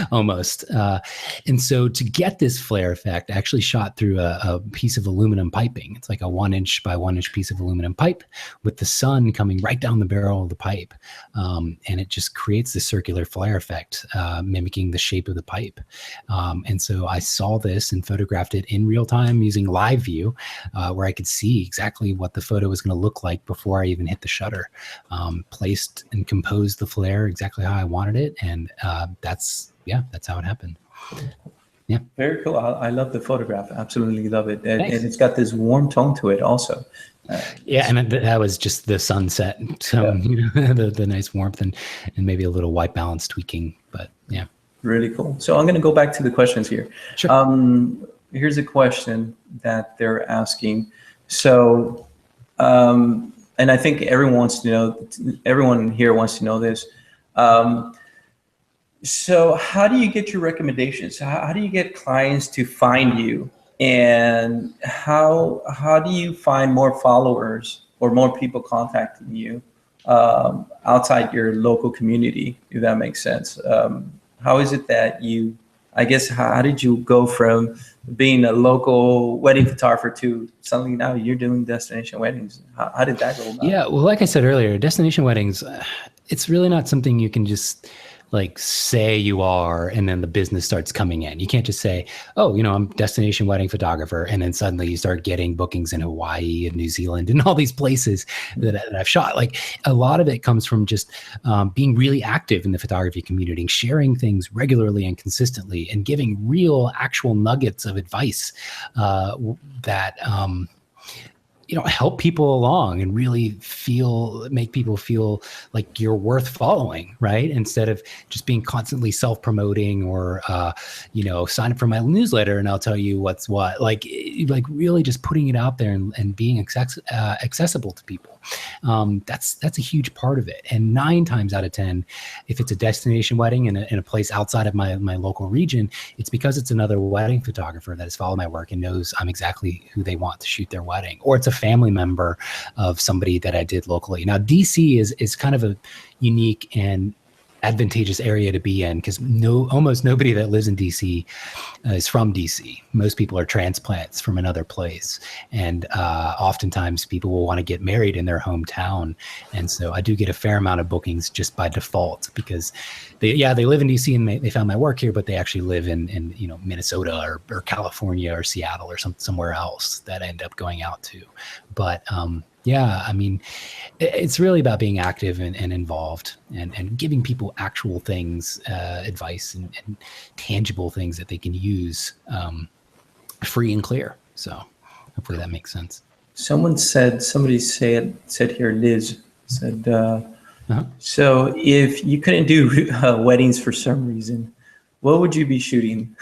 almost. And so to get this flare effect, I actually shot through a piece of aluminum piping. It's like a 1 inch by 1 inch piece of aluminum pipe with the sun coming right down the barrel of the pipe. And it just creates this circular flare effect, mimicking the shape of the pipe. And so I saw this and photographed it in real time using live view, where I could see exactly what the photo was going to look like before I even hit the shutter. Placed and composed the flare exactly how I wanted it, and that's how it happened. Yeah, very cool. I love the photograph. Absolutely love it, and it's got this warm tone to it also. Yeah, and that was just the sunset, so the nice warmth and maybe a little white balance tweaking, but yeah, really cool. So I'm going to go back to the questions here. Sure. Here's a question that they're asking. So, and I think everyone here wants to know this. So how do you get your recommendations? How do you get clients to find you? And how do you find more followers or more people contacting you outside your local community, if that makes sense? How is it that how did you go from being a local wedding photographer to suddenly now you're doing destination weddings? How did that go about? Yeah, well, like I said earlier, destination weddings, it's really not something you can just like say you are, and then the business starts coming in. You can't just say, oh, I'm destination wedding photographer, and then suddenly you start getting bookings in Hawaii and New Zealand and all these places that I've shot. Like a lot of it comes from just being really active in the photography community, and sharing things regularly and consistently, and giving real actual nuggets of advice that help people along and really make people feel like you're worth following, right? Instead of just being constantly self-promoting or, sign up for my newsletter and I'll tell you what's what. Like really just putting it out there and being accessible to people. That's a huge part of it. And 9 times out of 10, if it's a destination wedding in a place outside of my local region, it's because it's another wedding photographer that has followed my work and knows I'm exactly who they want to shoot their wedding, or it's a family member of somebody that I did locally. Now, DC is kind of a unique and advantageous area to be in, because almost nobody that lives in DC is from DC. Most people are transplants from another place, and oftentimes people will want to get married in their hometown, and so I do get a fair amount of bookings just by default, because they live in DC and they found my work here, but they actually live in Minnesota or California or Seattle or somewhere else that I end up going out to. But it's really about being active and involved and giving people actual things, advice and tangible things that they can use free and clear. So hopefully that makes sense. Somebody said here, Liz said, so if you couldn't do weddings for some reason, what would you be shooting?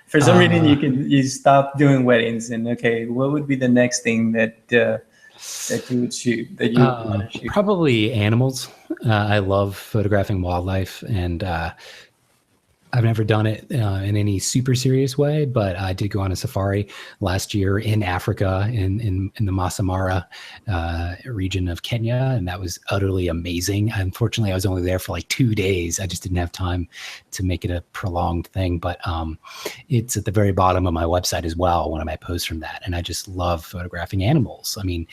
For some reason you stop doing weddings, and what would be the next thing that you would shoot, that you would want to shoot? Probably animals. I love photographing wildlife, and I've never done it in any super serious way, but I did go on a safari last year in Africa, in the Masai Mara region of Kenya, and that was utterly amazing. Unfortunately, I was only there for like 2 days. I just didn't have time to make it a prolonged thing, but it's at the very bottom of my website as well, one of my posts from that, and I just love photographing animals. I mean,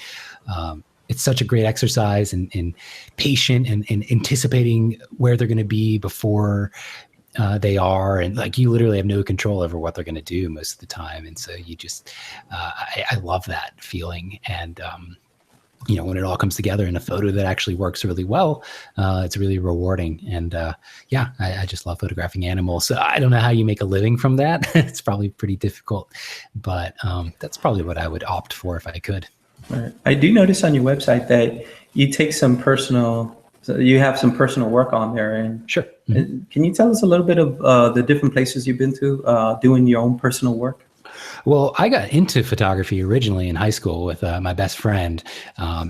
it's such a great exercise in patient and anticipating where they're going to be before they are, and like you literally have no control over what they're going to do most of the time, and so you just I love that feeling. And when it all comes together in a photo that actually works really well, it's really rewarding. And I just love photographing animals. So I don't know how you make a living from that. It's probably pretty difficult, but that's probably what I would opt for if I could. Right. I do notice on your website that you take you have some personal work on there. And sure. Mm-hmm. Can you tell us a little bit of the different places you've been to doing your own personal work? Well, I got into photography originally in high school with my best friend.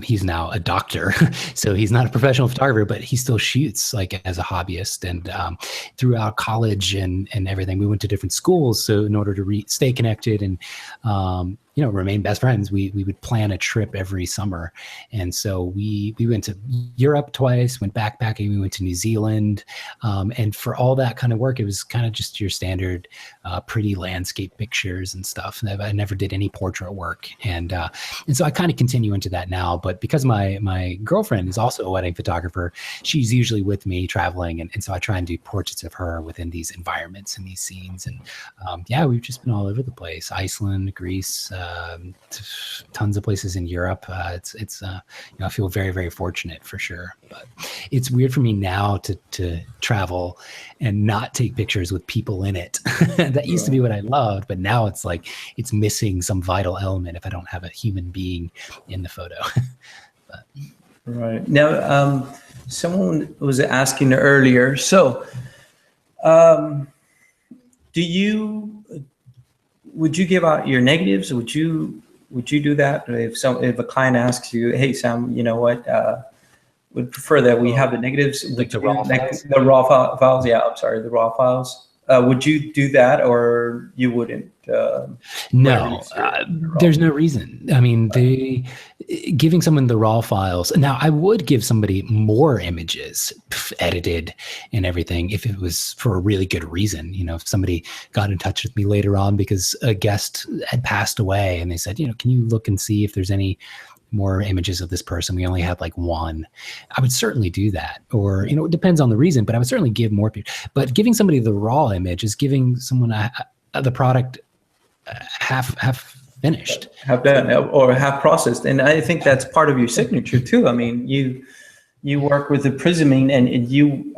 He's now a doctor, so he's not a professional photographer, but he still shoots like as a hobbyist. And throughout college and everything, we went to different schools. So in order to stay connected and remain best friends, we would plan a trip every summer. And so we went to Europe twice, went backpacking, we went to New Zealand. And for all that kind of work, it was kind of just your standard pretty landscape pictures and stuff. I never did any portrait work. And so I kind of continue into that now. But because my girlfriend is also a wedding photographer, she's usually with me traveling. And so I try and do portraits of her within these environments and these scenes. And we've just been all over the place: Iceland, Greece, tons of places in Europe. It's I feel very, very fortunate for sure. But it's weird for me now to travel and not take pictures with people in it. That used to be what I loved, but now it's like it's missing some vital element if I don't have a human being in the photo. But. Right. Now, someone was asking earlier, so would you give out your negatives? Would you do that if a client asks you, hey Sam, you know what, would prefer that we have the negatives, like the raw files? The raw files. Yeah, I'm sorry, the raw files. Would you do that, or you wouldn't? No, there's no reason. I mean, giving someone the raw files. Now, I would give somebody more images edited and everything if it was for a really good reason. If somebody got in touch with me later on because a guest had passed away and they said, can you look and see if there's any more images of this person. We only had like one. I would certainly do that. Or, you know, it depends on the reason, but I would certainly give more people. But giving somebody the raw image is giving someone the product half finished, half done or half processed. And I think that's part of your signature too. I mean, you work with the prisming, and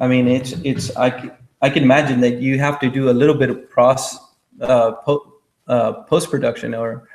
I mean, it's I can imagine that you have to do a little bit of post-production or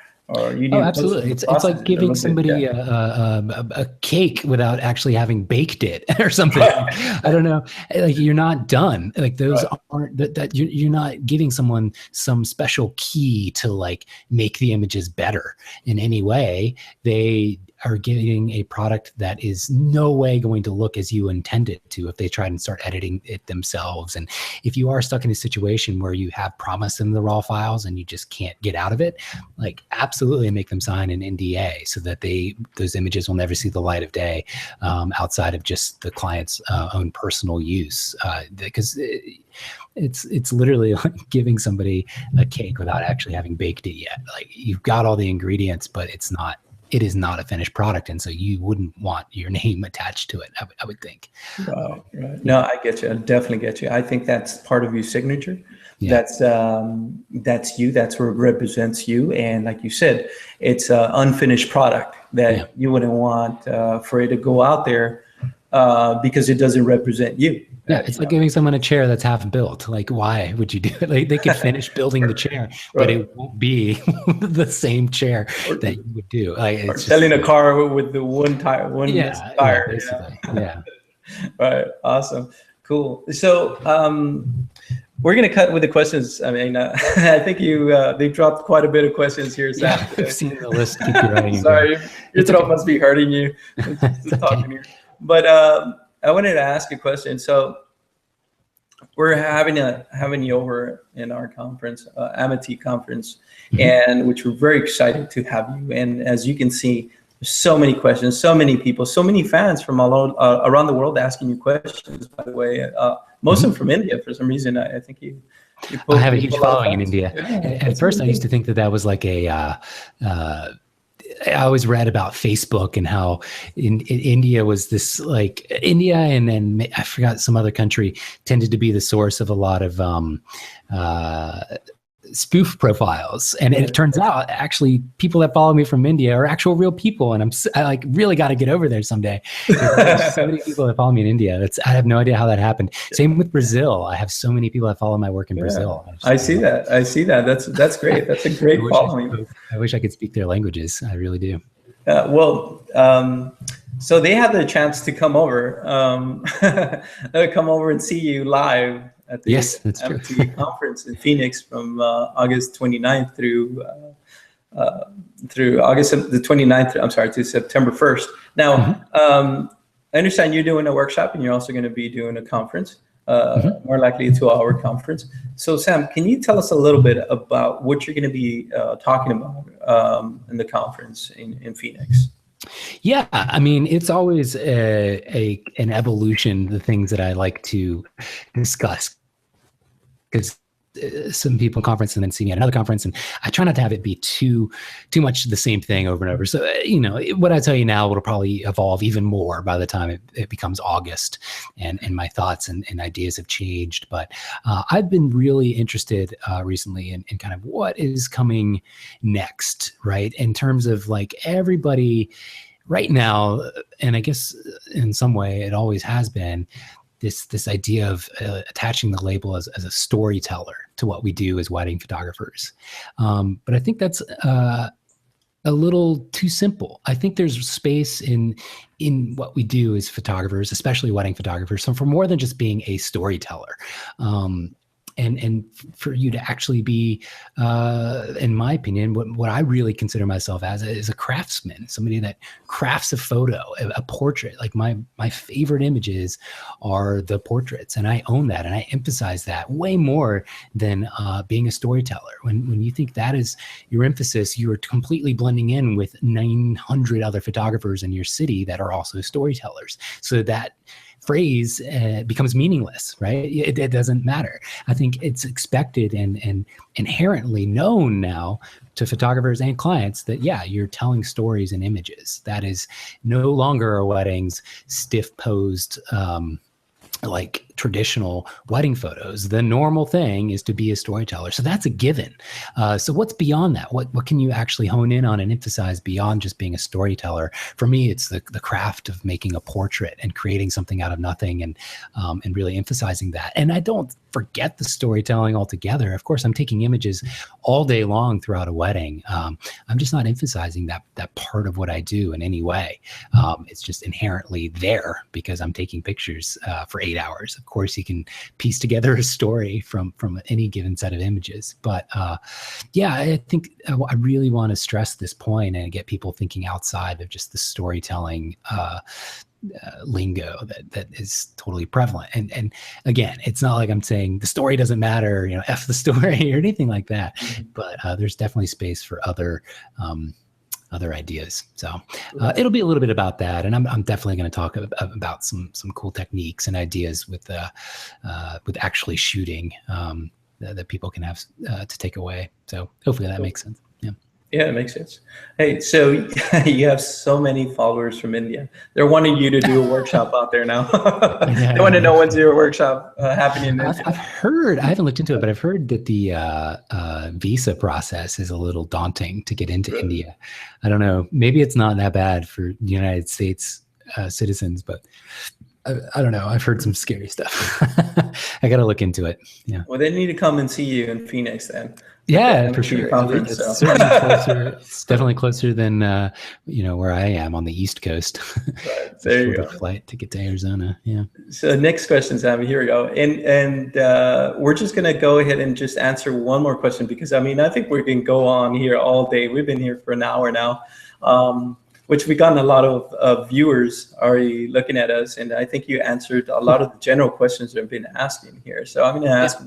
you do. Oh, absolutely. It's like giving somebody a cake without actually having baked it or something. I don't know. Like, you're not done. Like, those aren't that you're not giving someone some special key to like make the images better in any way. They are getting a product that is no way going to look as you intend it to if they try and start editing it themselves. And if you are stuck in a situation where you have promised them the raw files and you just can't get out of it, like, absolutely make them sign an NDA so that those images will never see the light of day outside of just the client's own personal use. Because it's literally like giving somebody a cake without actually having baked it yet. Like, you've got all the ingredients, but it is not a finished product, and so you wouldn't want your name attached to it, I would think. Right. No, I get you. I definitely get you. I think that's part of your signature. Yeah. That's you. That's what represents you. And like you said, it's an unfinished product that you wouldn't want for it to go out there because it doesn't represent you. Yeah, it's like giving someone a chair that's half built. Like, why would you do it? Like, they could finish building the chair, but it won't be the same chair that you would do. Like, or selling a car with the one tire, tire. Basically. Yeah. Right. Awesome. Cool. So we're going to cut with the questions. I mean, I think they've dropped quite a bit of questions here, Sam. Yeah, I've seen the list. Keep writing. Sorry, your throat must be hurting you. Talking here. But I wanted to ask a question. So we're having you over in our conference, Amity conference, and which we're very excited to have you. And as you can see, there's so many questions, so many people, so many fans from all around the world asking you questions. By the way, most of them from India for some reason. I think you I have a huge following in India. Yeah, at first, I used to think that was like I always read about Facebook and how in India was this, like, India and then I forgot some other country tended to be the source of a lot of spoof profiles. And it turns out actually people that follow me from India are actual real people. And I like really got to get over there someday. There's so many people that follow me in India. I have no idea how that happened. Same with Brazil. I have so many people that follow my work in Brazil. I see that. That's great. That's a great following. I wish I could speak their languages. I really do. So they had the chance to come over, and see you live at the Amity conference in Phoenix from August 29th through August the 29th. To September 1st. Now, I understand you're doing a workshop and you're also going to be doing a conference, more likely a 2-hour conference. So Sam, can you tell us a little bit about what you're going to be talking about in the conference in Phoenix? Yeah, I mean, it's always an evolution, the things that I like to discuss, because some people in conference and then see me at another conference, and I try not to have it be too much the same thing over and over. So, what I tell you now will probably evolve even more by the time it becomes August, and my thoughts and ideas have changed. But I've been really interested recently in kind of what is coming next, right? In terms of like everybody right now, and I guess in some way it always has been, this idea of attaching the label as a storyteller to what we do as wedding photographers. But I think that's a little too simple. I think there's space in what we do as photographers, especially wedding photographers, so for more than just being a storyteller. And for you to actually be, in my opinion, what I really consider myself as is a craftsman, somebody that crafts a photo, a portrait. Like my favorite images are the portraits, and I own that, and I emphasize that way more than being a storyteller. When you think that is your emphasis, you're completely blending in with 900 other photographers in your city that are also storytellers. So that phrase becomes meaningless, right? It doesn't matter. I think it's expected and inherently known now to photographers and clients that, yeah, you're telling stories and images. That is no longer a wedding's stiff posed, like traditional wedding photos. The normal thing is to be a storyteller. So that's a given. So what's beyond that? What can you actually hone in on and emphasize beyond just being a storyteller? For me, it's the craft of making a portrait and creating something out of nothing, and really emphasizing that. And I don't forget the storytelling altogether. Of course, I'm taking images all day long throughout a wedding. I'm just not emphasizing that part of what I do in any way. It's just inherently there because I'm taking pictures for 8 hours. Of course, you can piece together a story from any given set of images. But yeah, I think I really want to stress this point and get people thinking outside of just the storytelling lingo that is totally prevalent. And again, it's not like I'm saying the story doesn't matter, F the story or anything like that. But there's definitely space for other ideas. So it'll be a little bit about that, and I'm definitely going to talk about some cool techniques and ideas with actually shooting that people can have to take away. So hopefully that makes sense. Yeah, it makes sense. Hey, so you have so many followers from India. They're wanting you to do a workshop out there now. They want to know when's your workshop happening in India. I've heard, I haven't looked into it, but I've heard that the visa process is a little daunting to get into India. I don't know. Maybe it's not that bad for United States citizens, but I don't know. I've heard some scary stuff. I got to look into it. Yeah. Well, they need to come and see you in Phoenix then. Yeah, for sure. It's certainly closer. It's definitely closer than where I am on the East Coast. Right, there you go. Flight to get to Arizona. Yeah. So next question, Sam. Here we go. And we're just gonna go ahead and just answer one more question because I think we can go on here all day. We've been here for an hour now, which we've gotten a lot of viewers already looking at us, and I think you answered a lot of the general questions that have been asking here. So I'm gonna ask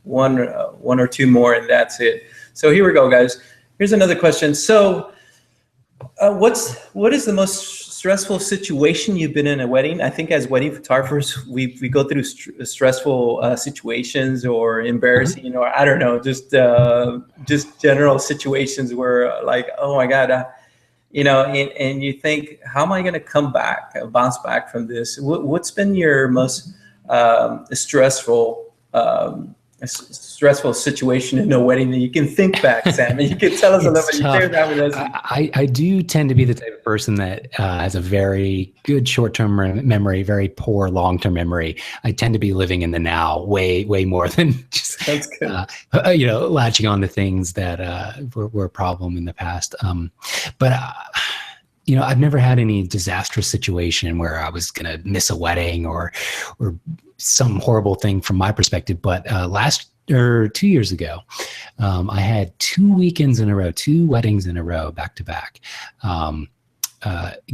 one or two more, and that's it. So here we go, guys. Here's another question. So what is the most stressful situation you've been in a wedding? I think as wedding photographers, we go through stressful situations or embarrassing, or I don't know, just general situations where like, oh my God, and you think, how am I going to bounce back from this? What's been your most stressful situation in a wedding that you can think back, Sam, and you can tell us a little bit. You share that with us. I do tend to be the type of person that has a very good short-term memory, very poor long-term memory. I tend to be living in the now way more than just latching on to things that were a problem in the past. But I've never had any disastrous situation where I was going to miss a wedding or some horrible thing from my perspective. But 2 years ago, I had 2 weekends in a row, 2 weddings in a row, back to back.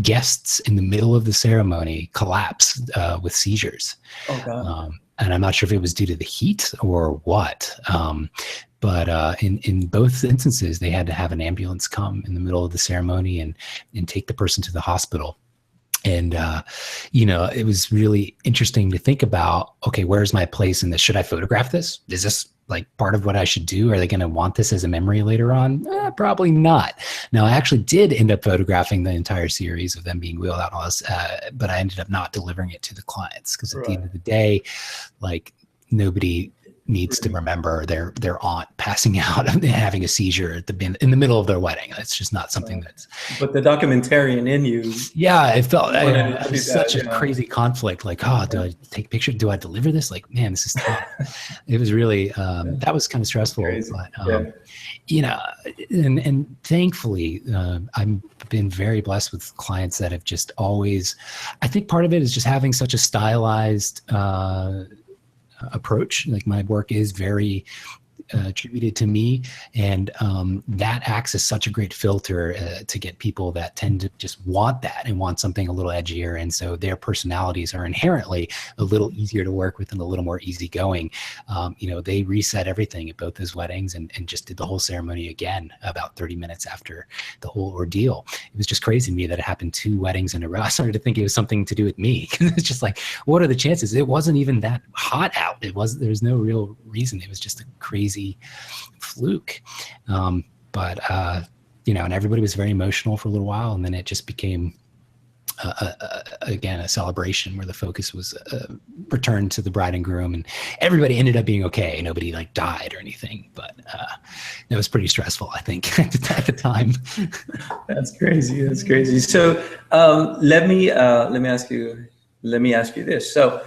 Guests in the middle of the ceremony collapsed with seizures. Oh, God. And I'm not sure if it was due to the heat or what. But in both instances, they had to have an ambulance come in the middle of the ceremony and take the person to the hospital. And, it was really interesting to think about, okay, where's my place in this? Should I photograph this? Is this like part of what I should do? Are they going to want this as a memory later on? Probably not. Now, I actually did end up photographing the entire series of them being wheeled out and all this, but I ended up not delivering it to the clients because at the end of the day, like, nobody needs to remember their aunt passing out and having a seizure in the middle of their wedding. That's just not something that's. But the documentarian in you. Yeah, it felt it was such a crazy conflict. Like, do I take a picture? Do I deliver this? Like, man, this is tough. It was really that was kind of stressful. But, and thankfully, I've been very blessed with clients that have just always. I think part of it is just having such a stylized approach. Like, my work is very attributed to me, and that acts as such a great filter to get people that tend to just want that and want something a little edgier, and so their personalities are inherently a little easier to work with and a little more easygoing. They reset everything at both those weddings and just did the whole ceremony again about 30 minutes after the whole ordeal. It was just crazy to me that it happened 2 weddings in a row. I started to think it was something to do with me. It's just like, what are the chances? It wasn't even that hot out. There's no real reason. It was just a crazy fluke. And everybody was very emotional for a little while, and then it just became again a celebration where the focus was returned to the bride and groom, and everybody ended up being okay. Nobody like died or anything, but that was pretty stressful, I think, at the time. That's crazy. So let me ask you this. So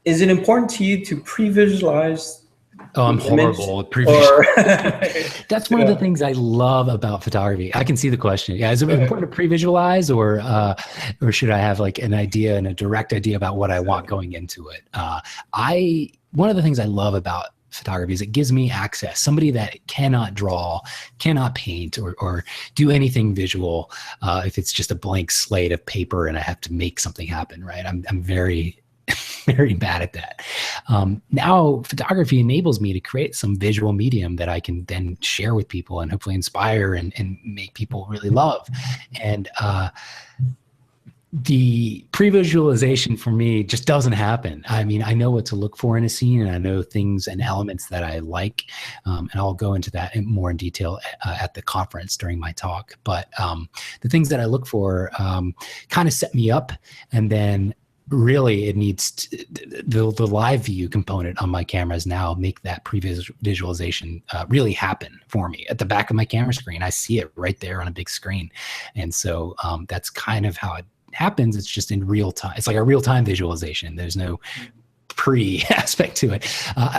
is it important to you to pre-visualize? Oh, I'm horrible at That's one of the things I love about photography. I can see the question. Yeah, is it important to pre-visualize, or should I have like an idea and a direct idea about what I want going into it? One of the things I love about photography is it gives me access. Somebody that cannot draw, cannot paint, or do anything visual. If it's just a blank slate of paper and I have to make something happen, right? I'm very very bad at that. Now photography enables me to create some visual medium that I can then share with people and hopefully inspire and make people really love. And the pre-visualization for me just doesn't happen. I mean, I know what to look for in a scene, and I know things and elements that I like. And I'll go into that more in detail at the conference during my talk. But the things that I look for kind of set me up, and then really it needs the live view component on my cameras now make that pre-visualization really happen for me. At the back of my camera screen, I see it right there on a big screen. And so that's kind of how it happens. It's just in real time. It's like a real-time visualization. There's no pre-aspect to it.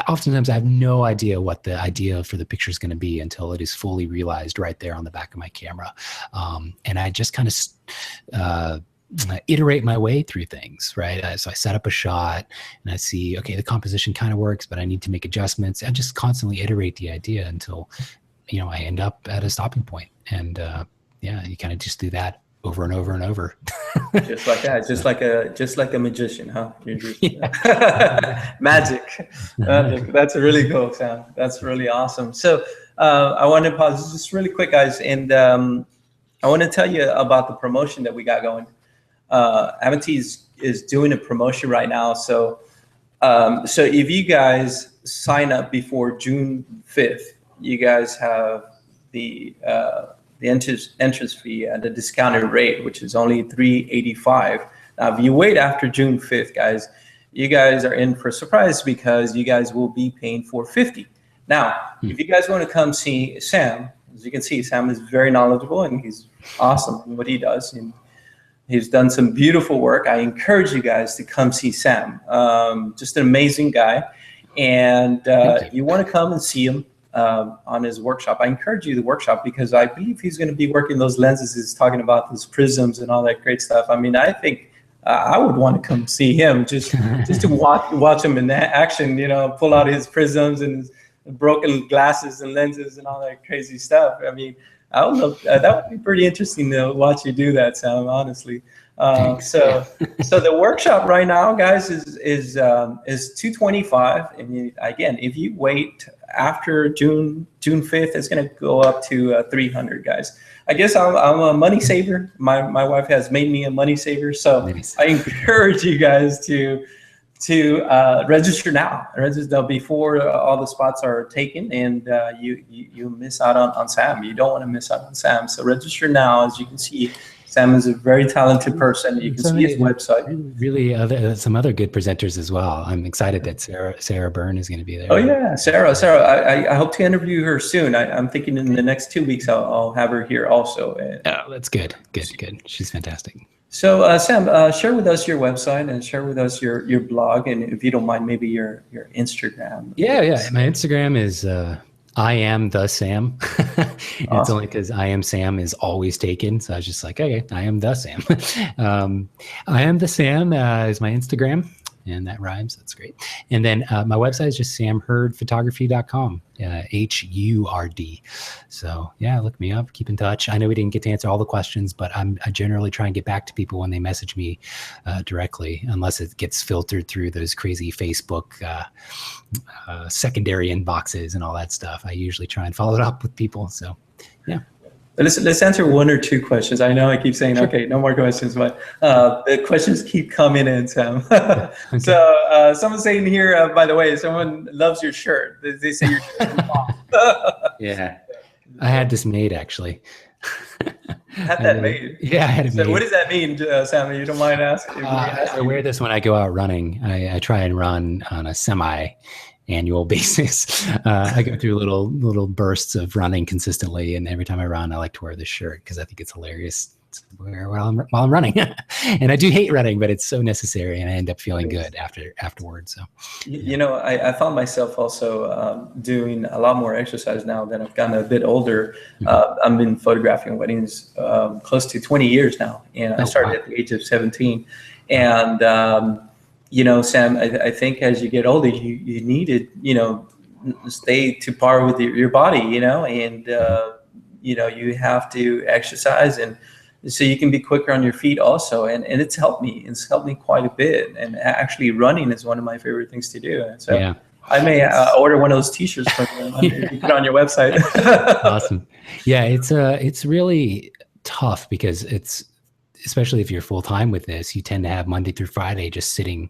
Oftentimes I have no idea what the idea for the picture is going to be until it is fully realized right there on the back of my camera. And I just kind of iterate my way through things, right? So I set up a shot and I see, okay, the composition kind of works, but I need to make adjustments. I just constantly iterate the idea until, I end up at a stopping point. And you kind of just do that over and over and over. Just like that, just like a magician, huh? Magic. That's really cool, Sam. That's really awesome. So I want to pause just really quick, guys, and I want to tell you about the promotion that we got going. Amity is doing a promotion right now. So if you guys sign up before June 5th, you guys have the entrance fee at a discounted rate, which is only $385. Now, if you wait after June 5th, guys, you guys are in for a surprise because you guys will be paying $450. Now, if you guys want to come see Sam, as you can see, Sam is very knowledgeable and he's awesome in what he does. And he's done some beautiful work. I encourage you guys to come see Sam. Just an amazing guy. And if you want to come and see him on his workshop, I encourage you to the workshop because I believe he's going to be working those lenses. He's talking about those prisms and all that great stuff. I mean, I think I would want to come see him just to watch him in action, pull out his prisms and his broken glasses and lenses and all that crazy stuff. I mean, I would love that. Would be pretty interesting to watch you do that, Sam. Honestly, so the workshop right now, guys, is $225. And again, if you wait after June 5th, it's going to go up to $300, guys. I guess I'm a money saver. My wife has made me a money saver, so I encourage you guys to register now. Register before all the spots are taken, and you miss out on Sam. You don't want to miss out on Sam. So register now. As you can see, Sam is a very talented person. You can see his website. Really, some other good presenters as well. I'm excited that Sarah Byrne is going to be there. Oh yeah, Sarah. I hope to interview her soon. I'm thinking in the next 2 weeks I'll have her here also. Oh, that's good. Good. She's fantastic. So Sam, share with us your website and share with us your blog, and if you don't mind, maybe your Instagram. Yeah. My Instagram is I am the Sam. It's awesome. Only because I am Sam is always taken, so I was just like, okay, I am the Sam. I am the Sam is my Instagram, and that rhymes. That's great. And then my website is just samhurdphotography.com, HURD. So yeah, look me up, keep in touch. I know we didn't get to answer all the questions, but I generally try and get back to people when they message me directly, unless it gets filtered through those crazy Facebook secondary inboxes and all that stuff. I usually try and follow it up with people. So yeah. Let's answer one or two questions. I know I keep saying, okay, no more questions, but the questions keep coming in, Sam. Okay. So someone's saying here, by the way, someone loves your shirt. They say your shirt is bomb. Yeah, I had this made actually. Had that made? Yeah, I had it made. What does that mean, Sam? You don't mind asking? I wear this when I go out running. I try and run on a semi-annual basis. I go through little bursts of running consistently, and every time I run, I like to wear this shirt because I think it's hilarious to wear while I'm running. And I do hate running, but it's so necessary, and I end up feeling good afterwards. So, I found myself also doing a lot more exercise now that I've gotten a bit older. I've been photographing weddings close to 20 years now, and I started at the age of 17. And Sam, I think as you get older, you need to, stay to par with your body, and you have to exercise, and so you can be quicker on your feet also. And it's helped me. It's helped me quite a bit. And actually running is one of my favorite things to do. And so I may order one of those T-shirts from you. You put it on your website. Awesome. Yeah, it's really tough because especially if you're full time with this, you tend to have Monday through Friday just sitting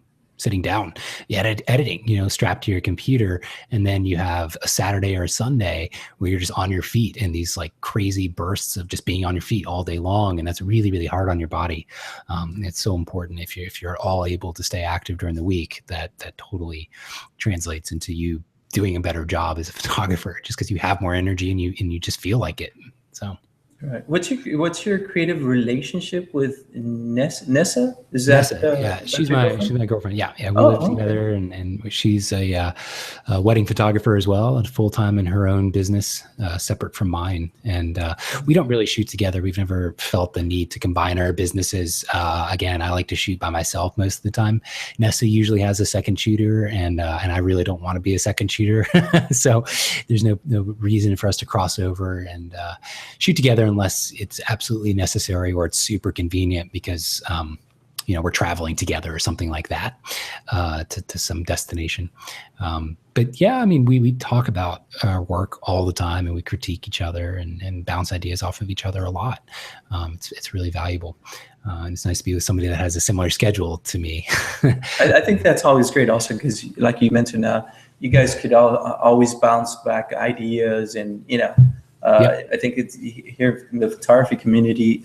down, editing, strapped to your computer. And then you have a Saturday or a Sunday where you're just on your feet in these like crazy bursts of just being on your feet all day long. And that's really, really hard on your body. It's so important if you're all able to stay active during the week, that totally translates into you doing a better job as a photographer, just because you have more energy and you just feel like it. So. Right. What's your creative relationship with Nessa? Is that Nessa? She's my girlfriend. Yeah. We live together, and she's a wedding photographer as well, and full time in her own business, separate from mine. And we don't really shoot together. We've never felt the need to combine our businesses. Again, I like to shoot by myself most of the time. Nessa usually has a second shooter, and I really don't want to be a second shooter, so there's no reason for us to cross over and shoot together unless it's absolutely necessary or it's super convenient because we're traveling together or something like that to some destination. But yeah, I mean, we talk about our work all the time, and we critique each other and bounce ideas off of each other a lot. It's really valuable. And it's nice to be with somebody that has a similar schedule to me. I think that's always great also because, like you mentioned, you guys could always bounce back ideas and, I think it's here in the photography community,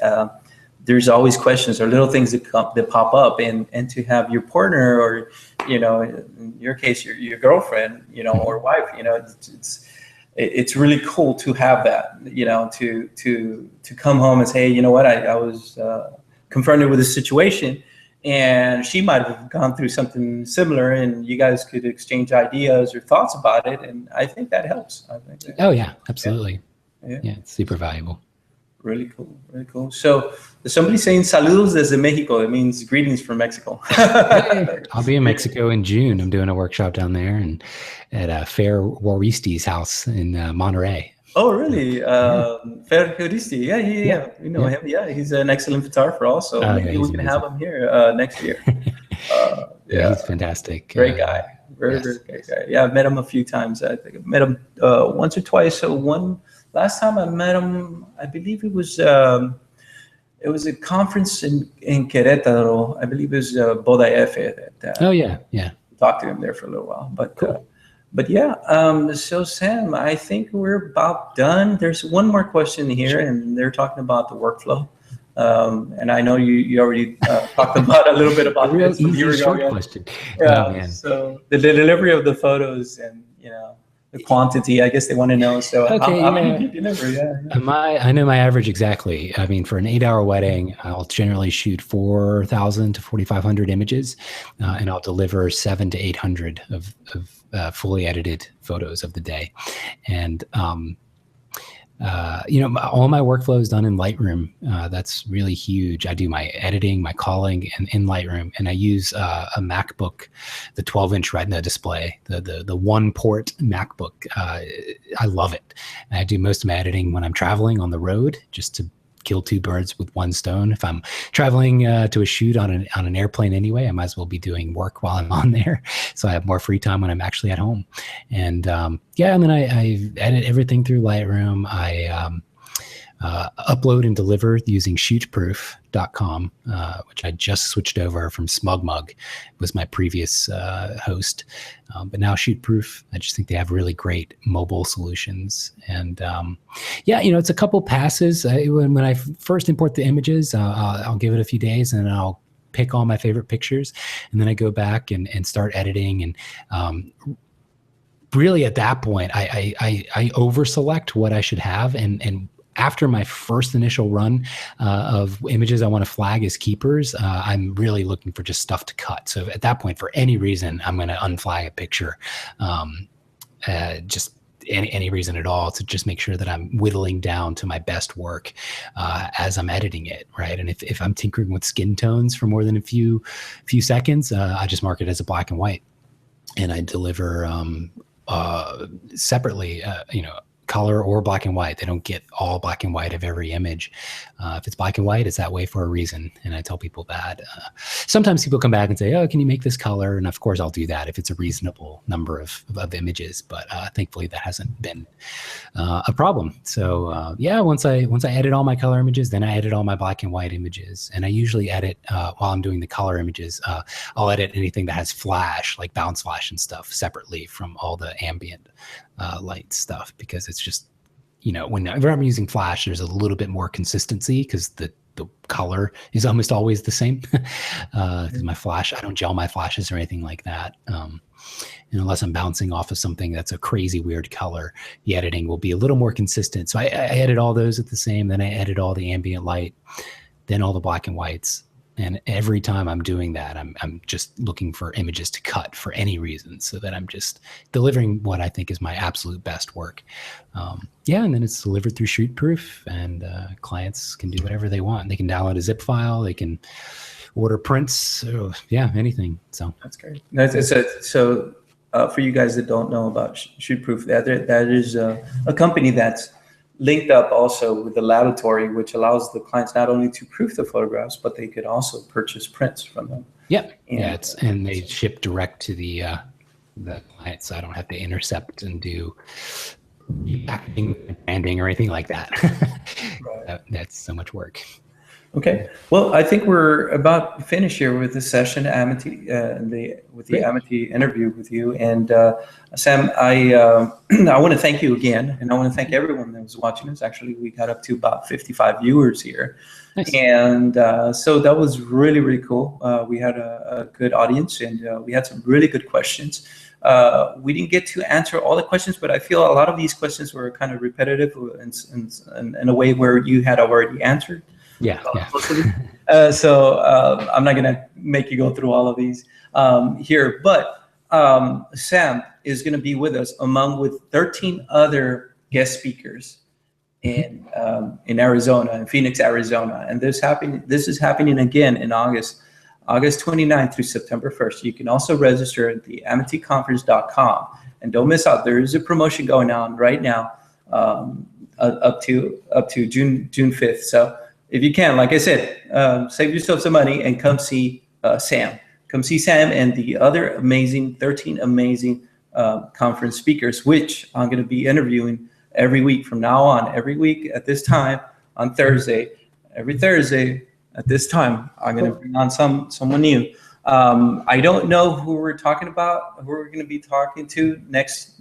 there's always questions or little things that pop up, and to have your partner or, in your case, your girlfriend, or wife, it's really cool to have that, to come home and say, hey, you know what, I was confronted with a situation, and she might have gone through something similar, and you guys could exchange ideas or thoughts about it, and I think that helps. Oh yeah, absolutely. Yeah, it's super valuable. Really cool, really cool. So somebody's saying saludos desde Mexico. It means greetings from Mexico. Hey, I'll be in Mexico in June. I'm doing a workshop down there and at Fair Waristi's house in Monterey. Oh, really? Fair Waristi. Yeah. You know him. Yeah, he's an excellent photographer also. Maybe we can have him here next year. Yeah, he's fantastic. Great guy. Very great guy. Yeah, I've met him a few times. I think I've met him once or twice. So last time I met him, I believe it was a conference in Querétaro. I believe it was Boda F. Talked to him there for a little while. But cool. So Sam, I think we're about done. There's one more question here, and they're talking about the workflow. And I know you already talked about a little bit about this. Easy, short question. Yeah. So the delivery of the photos and the quantity, I guess they want to know. So how many do you deliver? Yeah. I know my average exactly. I mean, for an 8-hour wedding, I'll generally shoot 4,000 to 4,500 images, and I'll deliver 700 to 800 of fully edited photos of the day. And all my workflow is done in Lightroom. That's really huge. I do my editing, my calling in Lightroom, and I use a MacBook, the 12-inch Retina display, the one port MacBook. I love it. And I do most of my editing when I'm traveling on the road, just to kill two birds with one stone. If I'm traveling to a shoot on an airplane anyway, I might as well be doing work while I'm on there, so I have more free time when I'm actually at home. And and then I edit everything through Lightroom. I upload and deliver using shootproof.com, which I just switched over from SmugMug. It was my previous host. But now Shootproof, I just think they have really great mobile solutions. And it's a couple passes. When I first import the images, I'll give it a few days and I'll pick all my favorite pictures. And then I go back and start editing. And really at that point, I over-select what I should have. And after my first initial run of images I want to flag as keepers, I'm really looking for just stuff to cut. So at that point, for any reason, I'm going to unflag a picture, just any reason at all, to just make sure that I'm whittling down to my best work as I'm editing it, right? And if I'm tinkering with skin tones for more than a few seconds, I just mark it as a black and white, and I deliver separately, color or black and white. They don't get all black and white of every image. If it's black and white, it's that way for a reason. And I tell people that. Sometimes people come back and say, oh, can you make this color? And of course I'll do that if it's a reasonable number of images, but thankfully that hasn't been a problem. So once I edit all my color images, then I edit all my black and white images. And I usually edit, while I'm doing the color images, I'll edit anything that has flash, like bounce flash and stuff, separately from all the ambient light stuff, because it's just, whenever I'm using flash, there's a little bit more consistency because the color is almost always the same. Because my flash, I don't gel my flashes or anything like that. And unless I'm bouncing off of something that's a crazy weird color, the editing will be a little more consistent. So I edit all those at the same, then I edit all the ambient light, then all the black and whites. And every time I'm doing that, I'm just looking for images to cut for any reason, so that I'm just delivering what I think is my absolute best work. And then it's delivered through Shootproof, and clients can do whatever they want. They can download a zip file, they can order prints, anything. So that's great. So for you guys that don't know about Shootproof, that is a company that's linked up also with the laboratory, which allows the clients not only to proof the photographs, but they could also purchase prints from them. And they ship direct to the client, so I don't have to intercept and do packaging, branding, or anything like that. Right. That's so much work. Okay. Well, I think we're about finished here with this session, Amity, with the Amity interview with you. And Sam, I want to thank you again, and I want to thank everyone that was watching us. Actually, we got up to about 55 viewers here. Nice. And so that was really, really cool. We had a good audience, and we had some really good questions. We didn't get to answer all the questions, but I feel a lot of these questions were kind of repetitive in a way where you had already answered. So I'm not going to make you go through all of these here, but Sam is going to be with us with 13 other guest speakers in Arizona, in Phoenix, Arizona. And this is happening again in August 29th through September 1st. You can also register at the amityconference.com. And don't miss out. There is a promotion going on right now up to June 5th. So if you can, like I said, save yourself some money and come see Sam. Come see Sam and the other 13 amazing conference speakers, which I'm going to be interviewing every week from now on. Every week at this time on Thursday. Every Thursday at this time, I'm going to bring on someone new. I don't know who we're talking about, who we're going to be talking to next,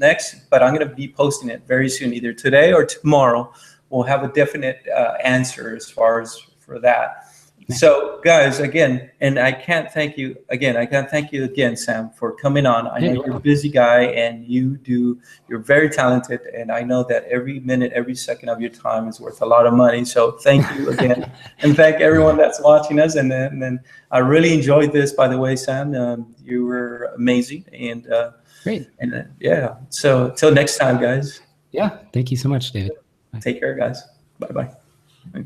but I'm going to be posting it very soon, either today or tomorrow. We'll have a definite answer as far as for that. So guys, again, and I can't thank you again, Sam, for coming on. I know you're a busy guy, and you're very talented, and I know that every minute, every second of your time is worth a lot of money. So thank you again. And thank everyone that's watching us. And then I really enjoyed this, by the way, Sam. You were amazing. And great. And so till next time, guys. Yeah. Thank you so much, David. Take care, guys. Bye-bye.